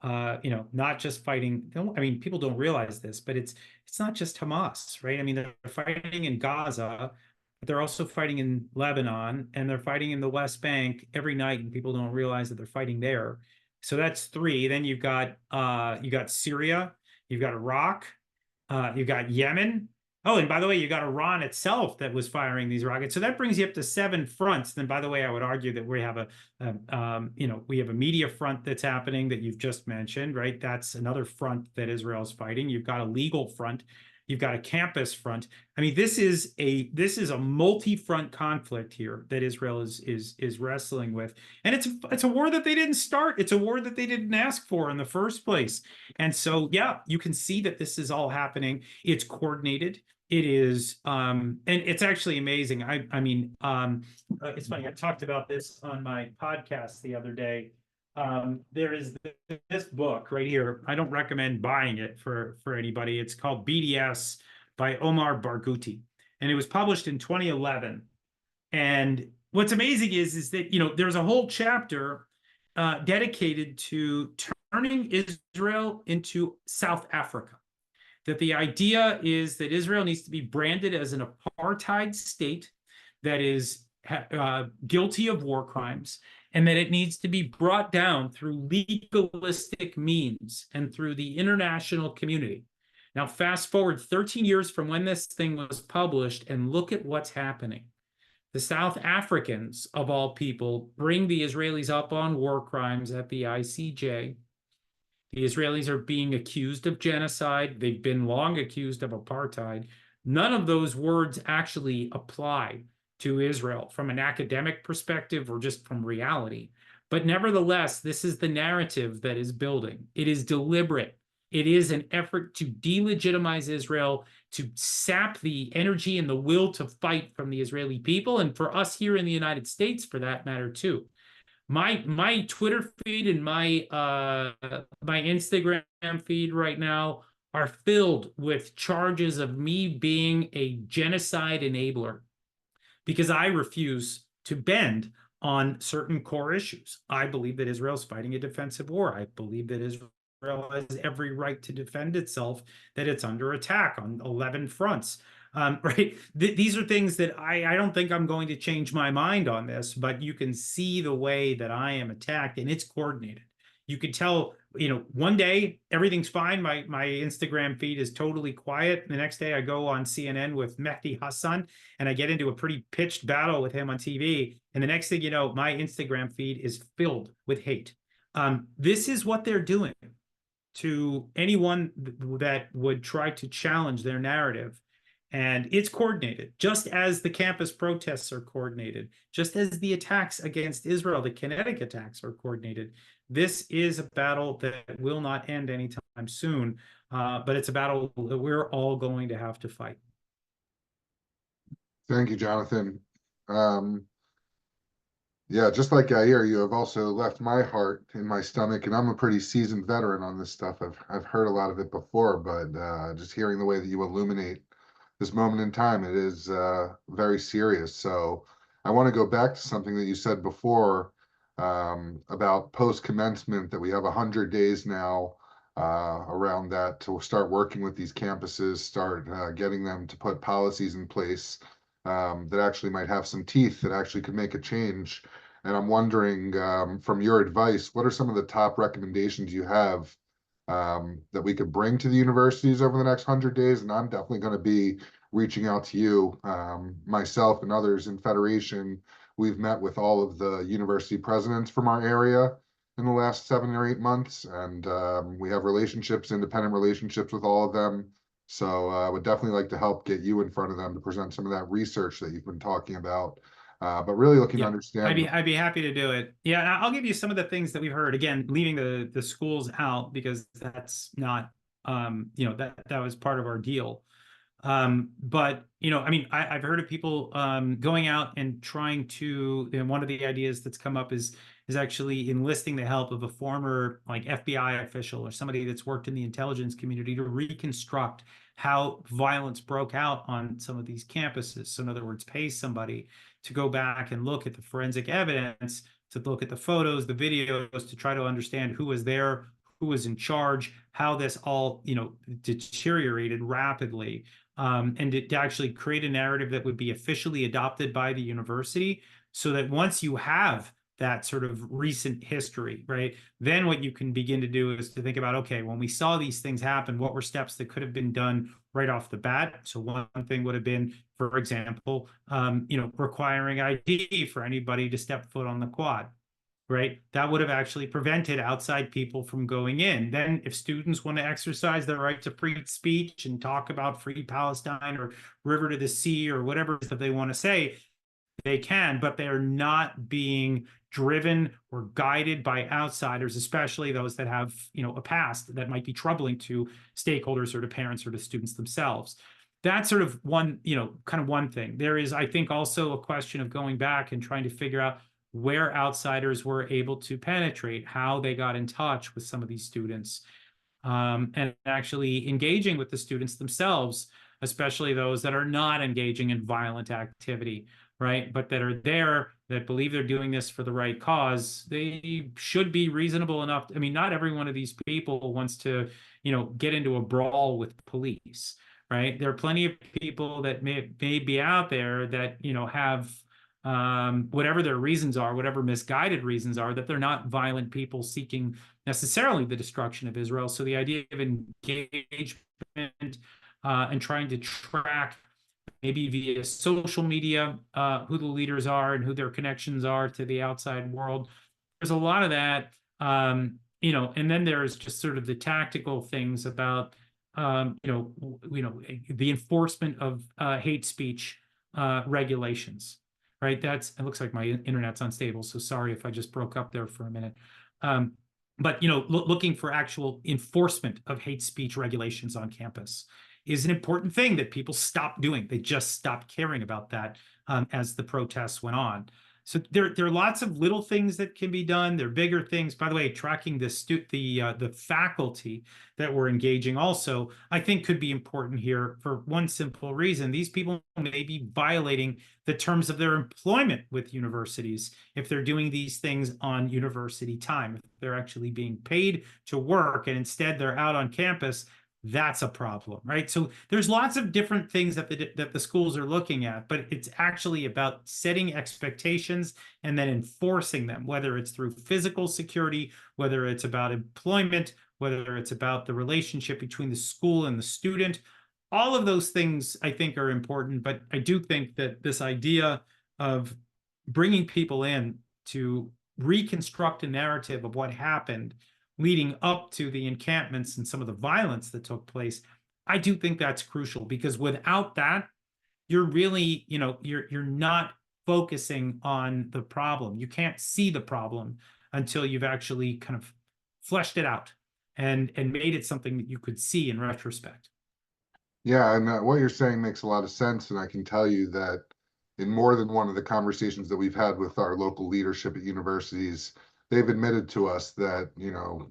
Not just fighting. I mean, people don't realize this, but it's not just Hamas, right? I mean, they're fighting in Gaza, but they're also fighting in Lebanon, and they're fighting in the West Bank every night, and people don't realize that they're fighting there. So that's 3. Then you've got Syria, you've got Iraq, you've got Yemen. Oh, and by the way, you got Iran itself that was firing these rockets. So that brings you up to 7 fronts. Then, by the way, I would argue that we have a media front that's happening that you've just mentioned, right? That's another front that Israel's fighting. You've got a legal front. You've got a campus front. I mean, this is a multi-front conflict here that Israel is wrestling with, and it's a war that they didn't start. It's a war that they didn't ask for in the first place. And so, yeah, you can see that this is all happening. It's coordinated. It is, and it's actually amazing. I mean, it's funny. I talked about this on my podcast the other day. There is this book right here. I don't recommend buying it for anybody. It's called BDS by Omar Barghouti, and it was published in 2011. And what's amazing is that there's a whole chapter dedicated to turning Israel into South Africa. That the idea is that Israel needs to be branded as an apartheid state that is guilty of war crimes, and that it needs to be brought down through legalistic means and through the international community. Now, fast forward 13 years from when this thing was published, and look at what's happening. The South Africans, of all people, bring the Israelis up on war crimes at the ICJ. The Israelis are being accused of genocide. They've been long accused of apartheid. None of those words actually apply to Israel from an academic perspective or just from reality. But nevertheless, this is the narrative that is building. It is deliberate. It is an effort to delegitimize Israel, to sap the energy and the will to fight from the Israeli people, and for us here in the United States, for that matter, too. My Twitter feed and my Instagram feed right now are filled with charges of me being a genocide enabler, because I refuse to bend on certain core issues. I believe that Israel's fighting a defensive war. I believe that Israel has every right to defend itself, that it's under attack on 11 fronts. Right? These are things that I don't think I'm going to change my mind on this, but you can see the way that I am attacked, and it's coordinated. You could tell, one day everything's fine. My Instagram feed is totally quiet. The next day I go on CNN with Mehdi Hassan, and I get into a pretty pitched battle with him on TV. And the next thing you know, my Instagram feed is filled with hate. This is what they're doing to anyone that would try to challenge their narrative. And it's coordinated, just as the campus protests are coordinated, just as the attacks against Israel, the kinetic attacks, are coordinated. This is a battle that will not end anytime soon, but it's a battle that we're all going to have to fight. Thank you, Jonathan. Yeah, just like Yair, you have also left my heart in my stomach, and I'm a pretty seasoned veteran on this stuff. I've heard a lot of it before, but just hearing the way that you illuminate this moment in time, it is very serious. So I want to go back to something that you said before about post-commencement, that we have 100 days now around that to start working with these campuses, start getting them to put policies in place that actually might have some teeth, that actually could make a change. And I'm wondering, from your advice, what are some of the top recommendations you have that we could bring to the universities over the next 100 days? And I'm definitely going to be reaching out to you, myself and others in Federation. We've met with all of the university presidents from our area in the last 7 or 8 months, and we have relationships, independent relationships with all of them. So I would definitely like to help get you in front of them to present some of that research that you've been talking about. But really looking to understand. I'd be happy to do it. Yeah, I'll give you some of the things that we've heard. Again, leaving the schools out, because that's not, that was part of our deal. But I mean, I've heard of people going out and trying to, and one of the ideas that's come up is is actually enlisting the help of a former like FBI official or somebody that's worked in the intelligence community to reconstruct how violence broke out on some of these campuses. So in other words, pay somebody to go back and look at the forensic evidence, to look at the photos, the videos, to try to understand who was there, who was in charge, how this all, deteriorated rapidly, and to actually create a narrative that would be officially adopted by the university, so that once you have that sort of recent history, right, then what you can begin to do is to think about, okay, when we saw these things happen, what were steps that could have been done right off the bat? So one thing would have been, for example, requiring ID for anybody to step foot on the quad, right? That would have actually prevented outside people from going in. Then if students want to exercise their right to free speech and talk about free Palestine or river to the sea or whatever it is that they want to say, they can, but they're not being driven or guided by outsiders, especially those that have, a past that might be troubling to stakeholders or to parents or to students themselves. That's sort of one, kind of one thing. There is, I think, also a question of going back and trying to figure out where outsiders were able to penetrate, how they got in touch with some of these students, and actually engaging with the students themselves, especially those that are not engaging in violent activity, right? But that are there, that believe they're doing this for the right cause. They should be reasonable enough. I mean, not every one of these people wants to, get into a brawl with police, right? There are plenty of people that may be out there that, have whatever their reasons are, whatever misguided reasons are, that they're not violent people seeking necessarily the destruction of Israel. So the idea of engagement and trying to track, maybe via social media, who the leaders are and who their connections are to the outside world. There's a lot of that, and then there's just sort of the tactical things about, the enforcement of hate speech regulations, right? It looks like my internet's unstable, so sorry if I just broke up there for a minute. But looking for actual enforcement of hate speech regulations on campus is an important thing that people stopped doing. They just stopped caring about that as the protests went on. So there are lots of little things that can be done. There are bigger things. By the way, tracking the faculty that were engaging also, I think, could be important here for one simple reason. These people may be violating the terms of their employment with universities if they're doing these things on university time. If they're actually being paid to work and instead they're out on campus, that's a problem, right? So there's lots of different things that the schools are looking at, but it's actually about setting expectations and then enforcing them, whether it's through physical security, whether it's about employment, whether it's about the relationship between the school and the student. All of those things, I think, are important, but I do think that this idea of bringing people in to reconstruct a narrative of what happened leading up to the encampments and some of the violence that took place, I do think that's crucial, because without that, you're really, you're not focusing on the problem. You can't see the problem until you've actually kind of fleshed it out and made it something that you could see in retrospect. Yeah, and what you're saying makes a lot of sense, and I can tell you that in more than one of the conversations that we've had with our local leadership at universities, they've admitted to us that,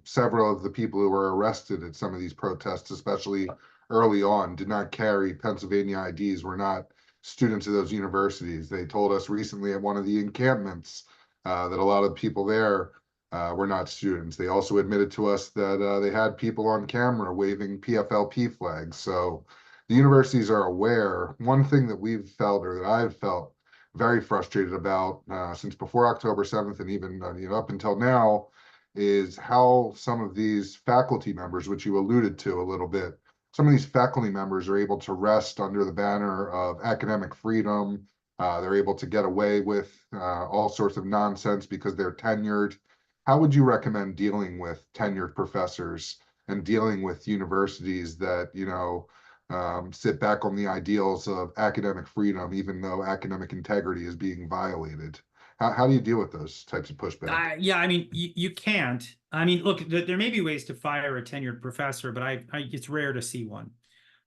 several of the people who were arrested at some of these protests, especially early on, did not carry Pennsylvania IDs, were not students of those universities. They told us recently at one of the encampments that a lot of people there were not students. They also admitted to us that they had people on camera waving PFLP flags. So the universities are aware. One thing that we've felt, or that I've felt very frustrated about since before October 7th and even up until now, is how some of these faculty members, which you alluded to a little bit, some of these faculty members are able to rest under the banner of academic freedom. They're able to get away with all sorts of nonsense because they're tenured. How would you recommend dealing with tenured professors and dealing with universities that, sit back on the ideals of academic freedom, even though academic integrity is being violated? How do you deal with those types of pushback? Yeah, I mean, you can't. I mean, look, there may be ways to fire a tenured professor, but it's rare to see one.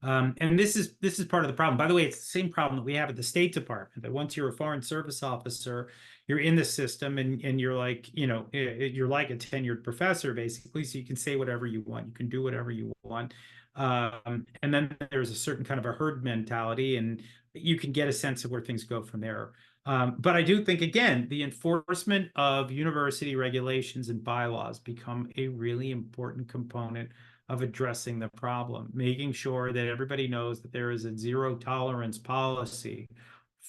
And this is part of the problem. By the way, it's the same problem that we have at the State Department, that once you're a Foreign Service officer, you're in the system, and you're like, you're like a tenured professor basically, so you can say whatever you want, you can do whatever you want. And then there's a certain kind of a herd mentality, and you can get a sense of where things go from there. But I do think, again, the enforcement of university regulations and bylaws become a really important component of addressing the problem, making sure that everybody knows that there is a zero tolerance policy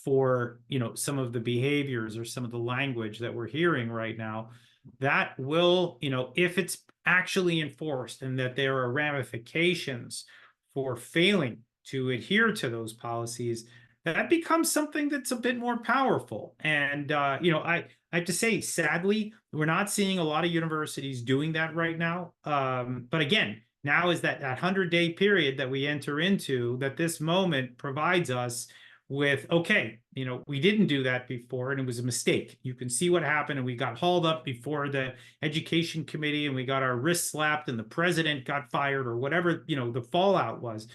for, some of the behaviors or some of the language that we're hearing right now. That will, if it's actually enforced, and that there are ramifications for failing to adhere to those policies, that becomes something that's a bit more powerful. And, I have to say, sadly, we're not seeing a lot of universities doing that right now. But again, now is that 100-day period that we enter into, that this moment provides us with, okay, we didn't do that before, and it was a mistake. You can see what happened, and we got hauled up before the education committee, and we got our wrists slapped, and the president got fired, or whatever, the fallout was.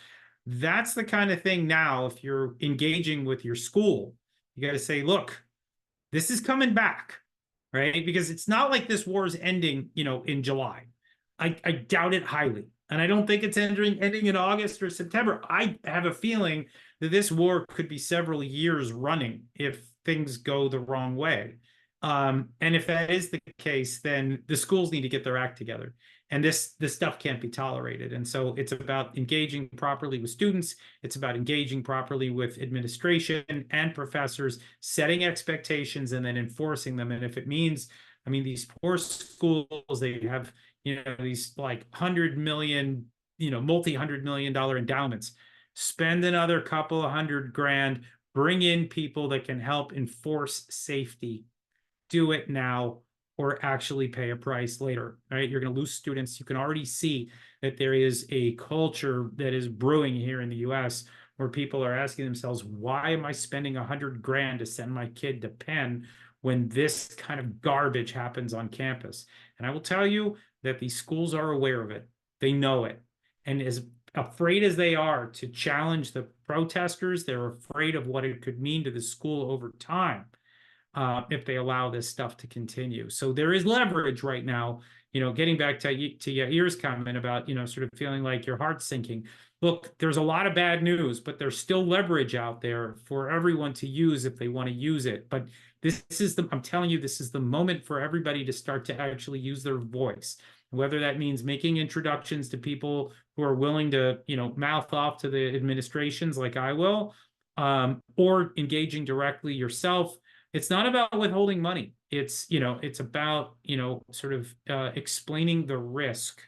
That's the kind of thing now, if you're engaging with your school, you got to say, look, this is coming back, right? Because it's not like this war is ending, in July. I doubt it highly. And I don't think it's ending in August or September. I have a feeling that this war could be several years running if things go the wrong way. And if that is the case, then the schools need to get their act together. And this stuff can't be tolerated. And so it's about engaging properly with students. It's about engaging properly with administration and professors, setting expectations and then enforcing them. And if it means, these poor schools, they have, these like $100 million, multi-$100 million endowments. Spend another couple of $100,000, bring in people that can help enforce safety. Do it now, or actually pay a price later, right? You're going to lose students. You can already see that there is a culture that is brewing here in the US where people are asking themselves, why am I spending $100,000 to send my kid to Penn when this kind of garbage happens on campus? And I will tell you that these schools are aware of it. They know it. And as afraid as they are to challenge the protesters, they're afraid of what it could mean to the school over time. If they allow this stuff to continue. So there is leverage right now, getting back to Yair's comment about, sort of feeling like your heart's sinking. Look, there's a lot of bad news, but there's still leverage out there for everyone to use if they want to use it. But I'm telling you, this is the moment for everybody to start to actually use their voice, whether that means making introductions to people who are willing to, mouth off to the administrations like I will, or engaging directly yourself. It's not about withholding money. It's about, sort of explaining the risk,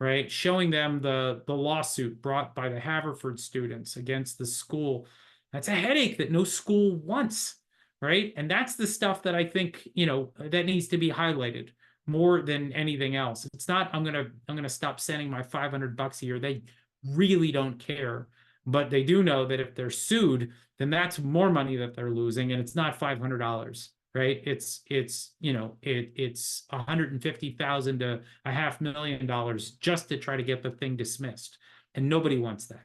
right? Showing them the lawsuit brought by the Haverford students against the school. That's a headache that no school wants, right? And that's the stuff that I think, that needs to be highlighted more than anything else. It's not, I'm gonna stop sending my $500 a year. They really don't care. But they do know that if they're sued, then that's more money that they're losing, and it's not $500, right? It's $150,000 to $500,000 just to try to get the thing dismissed, and nobody wants that.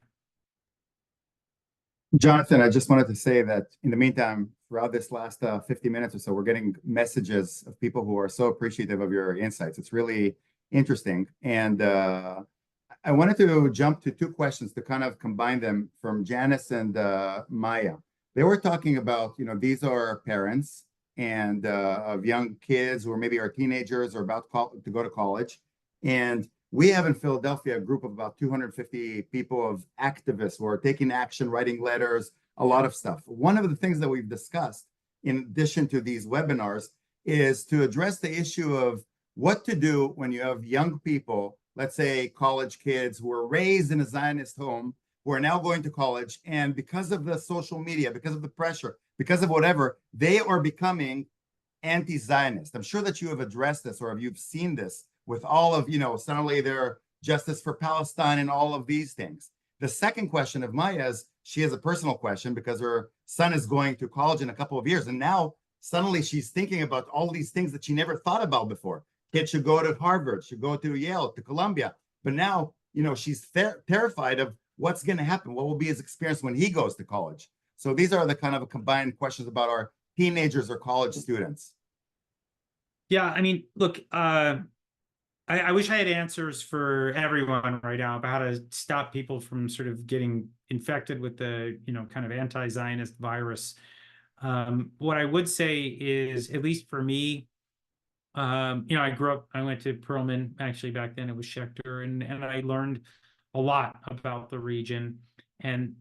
Jonathan, I just wanted to say that in the meantime, throughout this last 50 minutes or so, we're getting messages of people who are so appreciative of your insights. It's really interesting. And I wanted to jump to two questions to kind of combine them from Janice and Maya. They were talking about, these are parents and of young kids who are maybe are teenagers or about to go to college. And we have in Philadelphia a group of about 250 people of activists who are taking action, writing letters, a lot of stuff. One of the things that we've discussed in addition to these webinars is to address the issue of what to do when you have young people, let's say college kids who were raised in a Zionist home, who are now going to college, and because of the social media, because of the pressure, because of whatever, they are becoming anti-Zionist. I'm sure that you have addressed this, or have you've seen this with all of, suddenly their justice for Palestine and all of these things. The second question of Maya's, she has a personal question because her son is going to college in a couple of years, and now suddenly she's thinking about all these things that she never thought about before. Kids should go to Harvard, should go to Yale, to Columbia. But now, she's terrified of what's going to happen. What will be his experience when he goes to college? So these are the kind of combined questions about our teenagers or college students? Yeah, I mean, look, I wish I had answers for everyone right now about how to stop people from sort of getting infected with the, kind of anti-Zionist virus. What I would say is, at least for me, I went to Perelman, actually back then it was Schechter, and I learned a lot about the region. And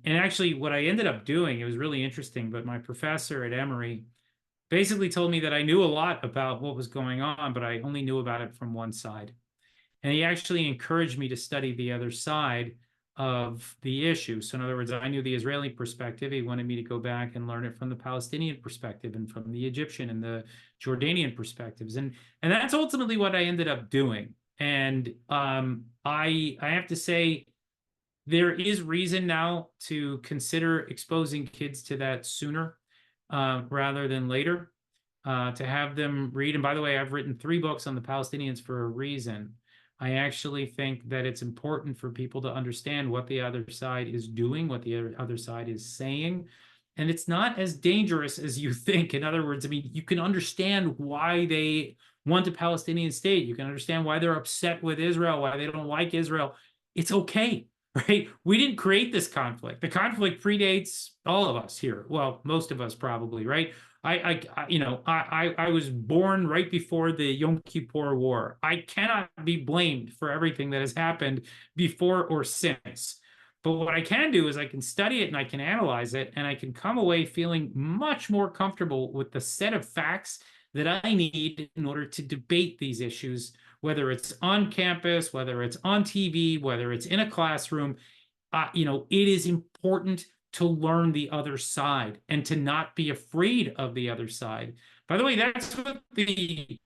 actually what I ended up doing, it was really interesting, but my professor at Emory basically told me that I knew a lot about what was going on, but I only knew about it from one side. And he actually encouraged me to study the other side of the issue. So in other words, I knew the Israeli perspective. He wanted me to go back and learn it from the Palestinian perspective and from the Egyptian and the Jordanian perspectives. And that's ultimately what I ended up doing. And I have to say, there is reason now to consider exposing kids to that sooner rather than later, to have them read. And by the way, I've written 3 books on the Palestinians for a reason. I actually think that it's important for people to understand what the other side is doing, what the other side is saying. And it's not as dangerous as you think. In other words, I mean, you can understand why they want a Palestinian state. You can understand why they're upset with Israel, why they don't like Israel. It's okay, right? We didn't create this conflict. The conflict predates all of us here. Well, most of us probably, right? I was born right before the Yom Kippur War. I cannot be blamed for everything that has happened before or since. But what I can do is I can study it and I can analyze it, and I can come away feeling much more comfortable with the set of facts that I need in order to debate these issues, whether it's on campus, whether it's on TV, whether it's in a classroom. It is important to learn the other side and to not be afraid of the other side. By the way, that's what you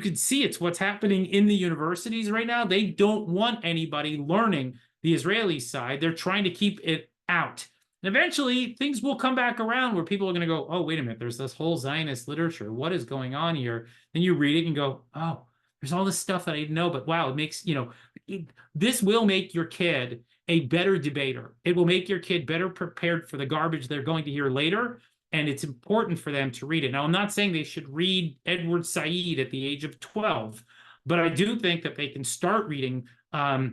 can see it's what's happening in the universities right now. They don't want anybody learning the Israeli side. They're trying to keep it out. And eventually things will come back around where people are going to go, oh, wait a minute, there's this whole Zionist literature. What is going on here? Then you read it and go, oh, there's all this stuff that I didn't know, but wow, it makes, this will make your kid a better debater. It will make your kid better prepared for the garbage they're going to hear later. And it's important for them to read it. Now, I'm not saying they should read Edward Said at the age of 12, but I do think that they can start reading. I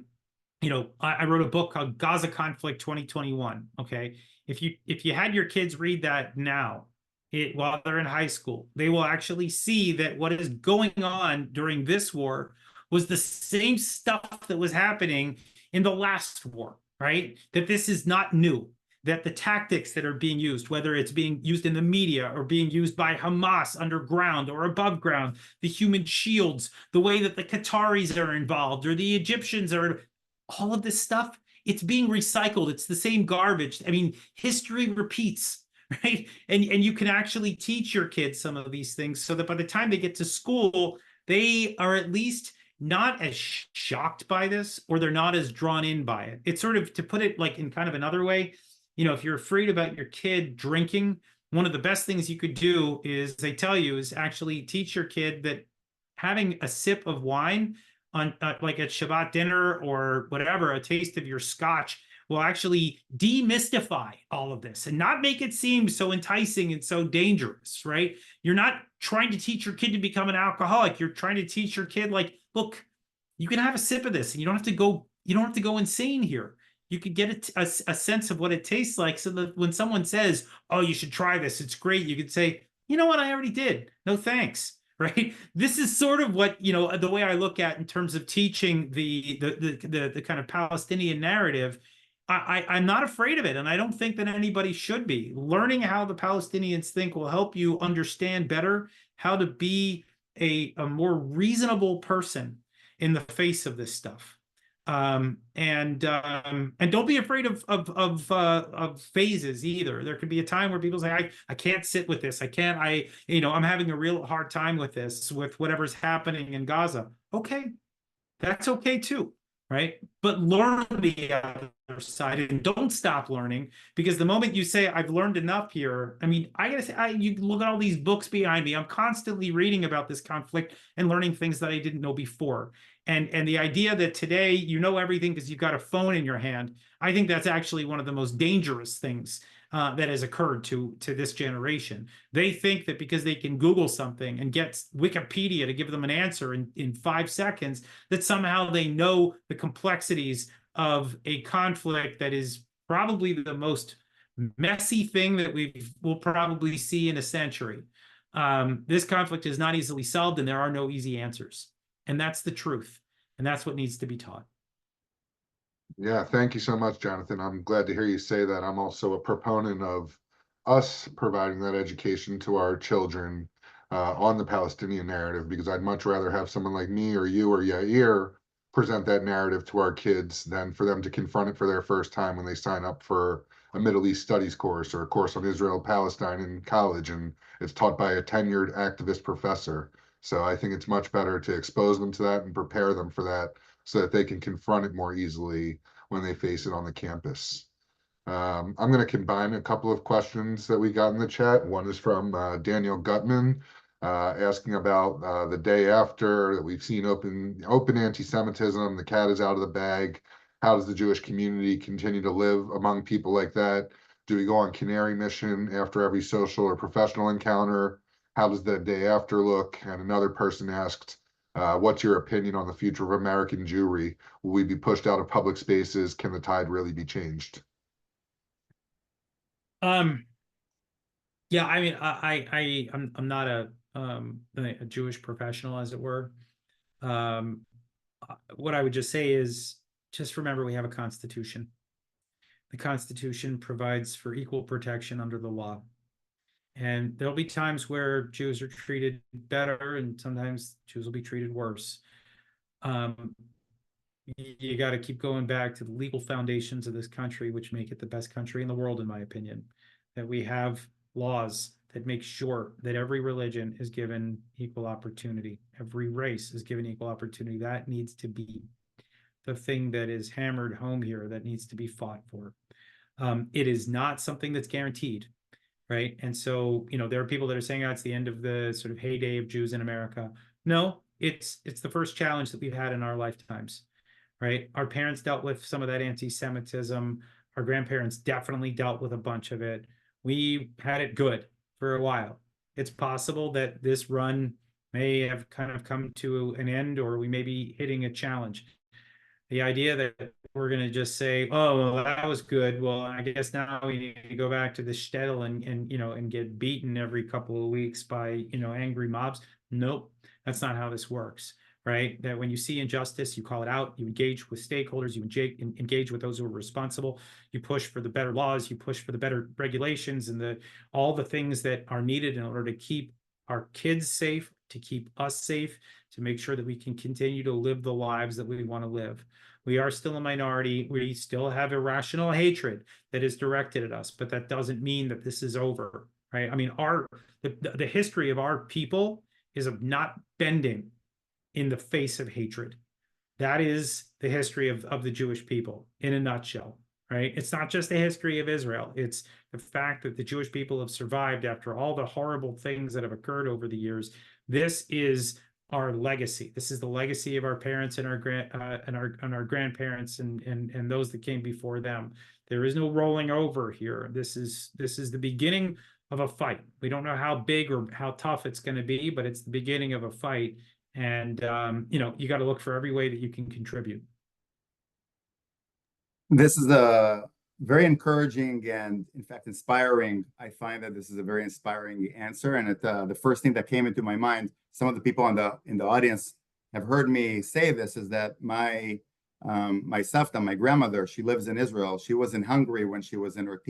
wrote a book called Gaza Conflict 2021. Okay. If you had your kids read that now, while they're in high school, they will actually see that what is going on during this war was the same stuff that was happening in the last war, right? That this is not new, that the tactics that are being used, whether it's being used in the media or being used by Hamas underground or above ground, the human shields, the way that the Qataris are involved or the Egyptians are, all of this stuff, it's being recycled. It's the same garbage. I mean, history repeats, right? And you can actually teach your kids some of these things so that by the time they get to school, they are at least not as shocked by this, or they're not as drawn in by it. It's sort of, to put it like in kind of another way, if you're afraid about your kid drinking, one of the best things you could do is, they tell you, is actually teach your kid that having a sip of wine on like at Shabbat dinner or whatever, a taste of your scotch, will actually demystify all of this and not make it seem so enticing and so dangerous, right? You're not trying to teach your kid to become an alcoholic. You're trying to teach your kid, like, look, you can have a sip of this and you don't have to go insane here. You could get a sense of what it tastes like, so that when someone says, oh, you should try this, it's great, you could say, you know what, I already did. No, thanks. Right. This is sort of what, the way I look at in terms of teaching the kind of Palestinian narrative. I'm not afraid of it, and I don't think that anybody should be. Learning how the Palestinians think will help you understand better how to be a more reasonable person in the face of this stuff. And don't be afraid of phases either. There could be a time where people say, I can't sit with this. I'm having a real hard time with this, with whatever's happening in Gaza. Okay, that's okay too, right? But learn the other side and don't stop learning, because the moment you say, I've learned enough here, I mean, I gotta say, you look at all these books behind me. I'm constantly reading about this conflict and learning things that I didn't know before. And the idea that today everything because you've got a phone in your hand, I think that's actually one of the most dangerous things that has occurred to this generation. They think that because they can Google something and get Wikipedia to give them an answer in 5 seconds, that somehow they know the complexities of a conflict that is probably the most messy thing that we'll probably see in a century. This conflict is not easily solved, and there are no easy answers. And that's the truth. And that's what needs to be taught. Yeah, thank you so much, Jonathan. I'm glad to hear you say that. I'm also a proponent of us providing that education to our children on the Palestinian narrative, because I'd much rather have someone like me or you or Yair present that narrative to our kids than for them to confront it for their first time when they sign up for a Middle East studies course or a course on Israel, Palestine in college, and it's taught by a tenured activist professor. So I think it's much better to expose them to that and prepare them for that so that they can confront it more easily when they face it on the campus. I'm going to combine a couple of questions that we got in the chat. One is from Daniel Gutman, asking about the day after that we've seen open anti-Semitism. The cat is out of the bag. How does the Jewish community continue to live among people like that? Do we go on canary mission after every social or professional encounter? How does that day after look? And another person asked, what's your opinion on the future of American Jewry? Will we be pushed out of public spaces? Can the tide really be changed? Yeah, I mean, I'm not a Jewish professional, as it were. What I would just say is, just remember we have a constitution. The Constitution provides for equal protection under the law. And there'll be times where Jews are treated better, and sometimes Jews will be treated worse. You got to keep going back to the legal foundations of this country, which make it the best country in the world, in my opinion. That we have laws that make sure that every religion is given equal opportunity. Every race is given equal opportunity. That needs to be the thing that is hammered home here, that needs to be fought for. It is not something that's guaranteed, right? And so, there are people that are saying, oh, it's the end of the sort of heyday of Jews in America. No, it's the first challenge that we've had in our lifetimes, right? Our parents dealt with some of that anti-Semitism. Our grandparents definitely dealt with a bunch of it. We had it good for a while. It's possible that this run may have kind of come to an end, or we may be hitting a challenge. The idea that we're going to just say, oh, well, that was good. Well, I guess now we need to go back to the shtetl and get beaten every couple of weeks by, angry mobs. Nope, that's not how this works, right? That when you see injustice, you call it out, you engage with stakeholders, you engage with those who are responsible, you push for the better laws, you push for the better regulations and all the things that are needed in order to keep our kids safe, to keep us safe, to make sure that we can continue to live the lives that we want to live. We are still a minority. We still have irrational hatred that is directed at us, but that doesn't mean that this is over, right? I mean, the history of our people is of not bending in the face of hatred. That is the history of the Jewish people in a nutshell, right? It's not just the history of Israel. It's the fact that the Jewish people have survived after all the horrible things that have occurred over the years. This is our legacy. This is the legacy of our parents and our grandparents and those that came before them. There is no rolling over here. This is the beginning of a fight. We don't know how big or how tough it's going to be, but it's the beginning of a fight. And you got to look for every way that you can contribute. This is a very encouraging and, in fact, inspiring. I find that this is a very inspiring answer. And the first thing that came into my mind, some of the people in the audience have heard me say this, is that my savta, my grandmother, she lives in Israel. She was in Hungary when she was in her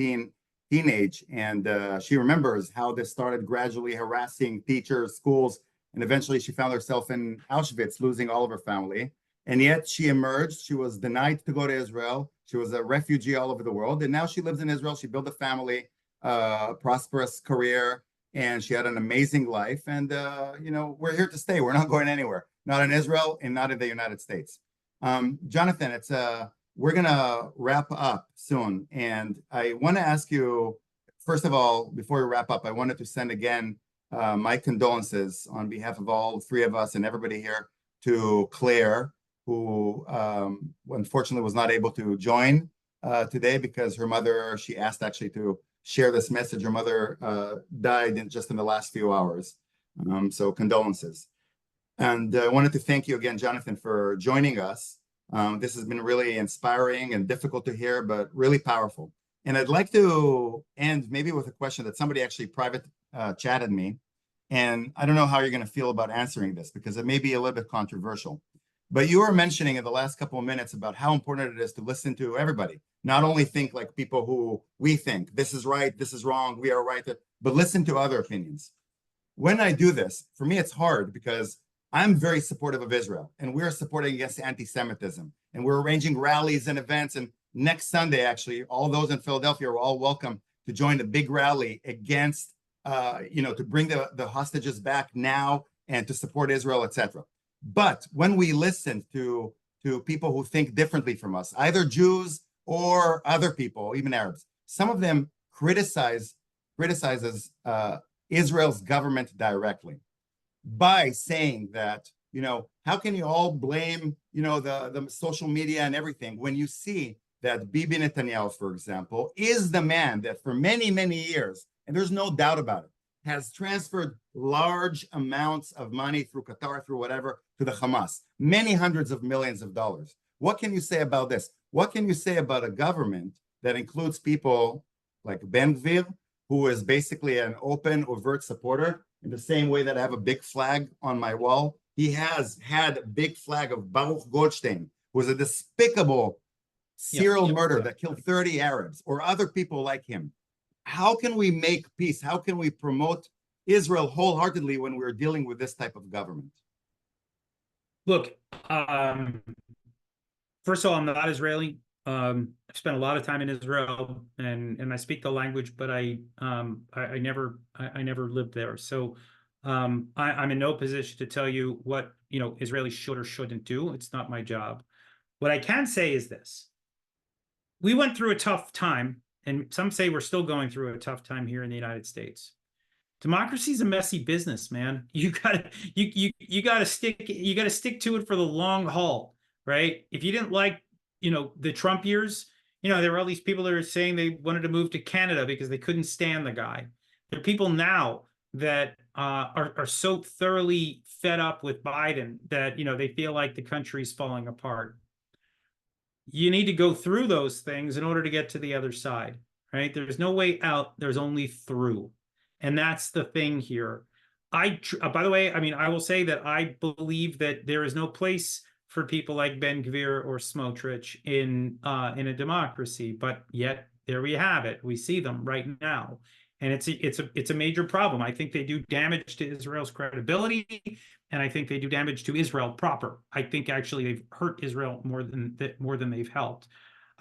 teenage, and she remembers how this started gradually harassing teachers, schools, and eventually she found herself in Auschwitz, losing all of her family. And yet she emerged. She was denied to go to Israel. She was a refugee all over the world. And now she lives in Israel. She built a family, prosperous career, and she had an amazing life. And, we're here to stay. We're not going anywhere, not in Israel and not in the United States. Jonathan, we're going to wrap up soon. And I want to ask you, first of all, before we wrap up, I wanted to send again my condolences on behalf of all three of us and everybody here to Claire, who unfortunately was not able to join today because her mother, she asked actually to share this message. Her mother died just in the last few hours. So condolences. And I wanted to thank you again, Jonathan, for joining us. This has been really inspiring and difficult to hear, but really powerful. And I'd like to end maybe with a question that somebody actually private chatted me. And I don't know how you're going to feel about answering this because it may be a little bit controversial. But you were mentioning in the last couple of minutes about how important it is to listen to everybody, not only think like people who we think this is right, this is wrong, we are right, but listen to other opinions. When I do this, for me, it's hard because I'm very supportive of Israel and we're supporting against anti-Semitism and we're arranging rallies and events. And next Sunday, actually, all those in Philadelphia are all welcome to join the big rally against, to bring the hostages back now and to support Israel, etc. But when we listen to people who think differently from us, either Jews or other people, even Arabs, some of them criticizes Israel's government directly by saying that, how can you all blame, the social media and everything when you see that Bibi Netanyahu, for example, is the man that for many, many years, and there's no doubt about it, has transferred large amounts of money through Qatar, through whatever, to the Hamas, many hundreds of millions of dollars. What can you say about this? What can you say about a government that includes people like Ben Gvir, who is basically an open, overt supporter, in the same way that I have a big flag on my wall? He has had a big flag of Baruch Goldstein, who was a despicable serial murderer that killed 30 Arabs, or other people like him. How can we make peace? How can we promote Israel wholeheartedly when we're dealing with this type of government? Look, first of all, I'm not Israeli. I've spent a lot of time in Israel, and I speak the language, but I never lived there. So I'm in no position to tell you what Israelis should or shouldn't do. It's not my job. What I can say is this: we went through a tough time, and some say we're still going through a tough time here in the United States. Democracy is a messy business, man. You gotta stick to it for the long haul, right? If you didn't like, the Trump years, there were all these people that are saying they wanted to move to Canada because they couldn't stand the guy. There are people now that are so thoroughly fed up with Biden that they feel like the country's falling apart. You need to go through those things in order to get to the other side, right? There's no way out. There's only through. And that's the thing here. By the way, I will say that I believe that there is no place for people like Ben Gvir or Smotrich in a democracy, but yet there we have it. We see them right now, and it's a major problem. I think they do damage to Israel's credibility, and I think they do damage to Israel proper. I think actually they've hurt Israel more than they've helped.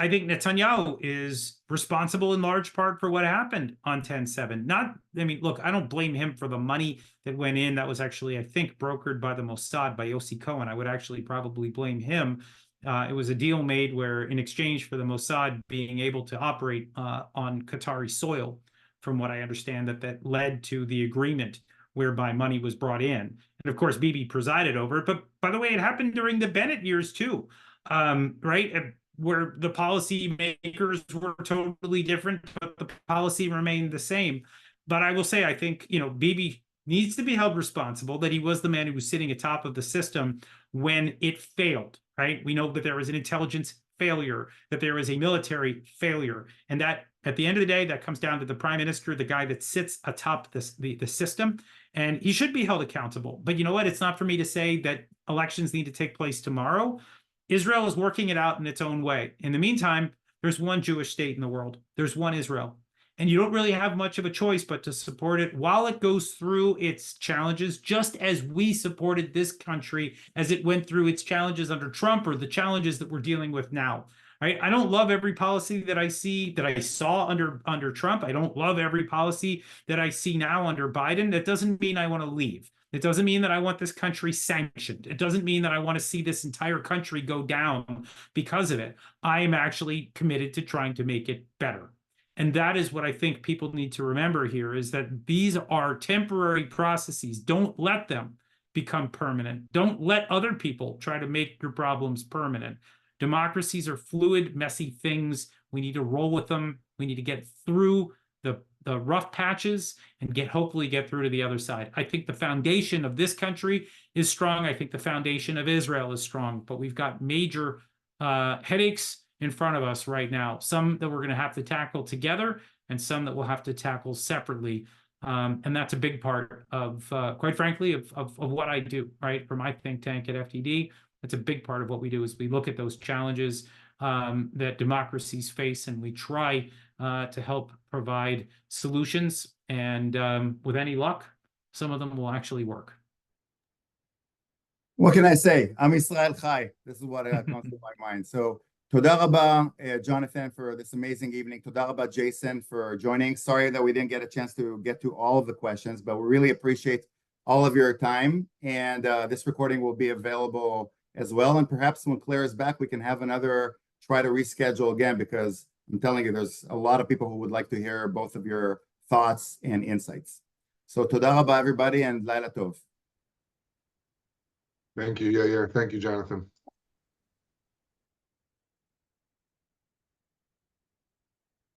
I think Netanyahu is responsible in large part for what happened on 10/7. Look, I don't blame him for the money that went in. That was actually, I think, brokered by the Mossad, by Yossi Cohen. I would actually probably blame him. It was a deal made where, in exchange for the Mossad being able to operate on Qatari soil, from what I understand, that led to the agreement whereby money was brought in. And of course, Bibi presided over it. But by the way, it happened during the Bennett years too, right? Where the policy makers were totally different, but the policy remained the same. But I will say, I think, Bibi needs to be held responsible, that he was the man who was sitting atop of the system when it failed, right? We know that there was an intelligence failure, that there was a military failure, and that at the end of the day, that comes down to the prime minister, the guy that sits atop the system, and he should be held accountable. But you know what? It's not for me to say that elections need to take place tomorrow. Israel is working it out in its own way. In the meantime, there's one Jewish state in the world. There's one Israel. And you don't really have much of a choice but to support it while it goes through its challenges, just as we supported this country as it went through its challenges under Trump, or the challenges that we're dealing with now. Right? I don't love every policy that I saw under Trump. I don't love every policy that I see now under Biden. That doesn't mean I want to leave. It doesn't mean that I want this country sanctioned. It doesn't mean that I want to see this entire country go down because of it. I am actually committed to trying to make it better. And that is what I think people need to remember here, is that these are temporary processes. Don't let them become permanent. Don't let other people try to make your problems permanent. Democracies are fluid, messy things. We need to roll with them. We need to get through the rough patches and hopefully get through to the other side. I think the foundation of this country is strong. I think the foundation of Israel is strong, but we've got major headaches in front of us right now. Some that we're going to have to tackle together, and some that we'll have to tackle separately. And that's a big part of, quite frankly, of what I do, right? For my think tank at FTD, that's a big part of what we do is we look at those challenges that democracies face, and we try to help provide solutions. And with any luck, some of them will actually work. What can I say? Am Yisrael Chai. This is what comes to my mind. So, Toda Rabba, Jonathan, for this amazing evening. Toda Rabba, Jason, for joining. Sorry that we didn't get a chance to get to all of the questions, but we really appreciate all of your time. And this recording will be available as well. And perhaps when Claire is back, we can have another try to reschedule again, because I'm telling you, there's a lot of people who would like to hear both of your thoughts and insights. So, Toda Rabba, everybody, and Laila Tov. Thank you, Yair. Thank you, Jonathan.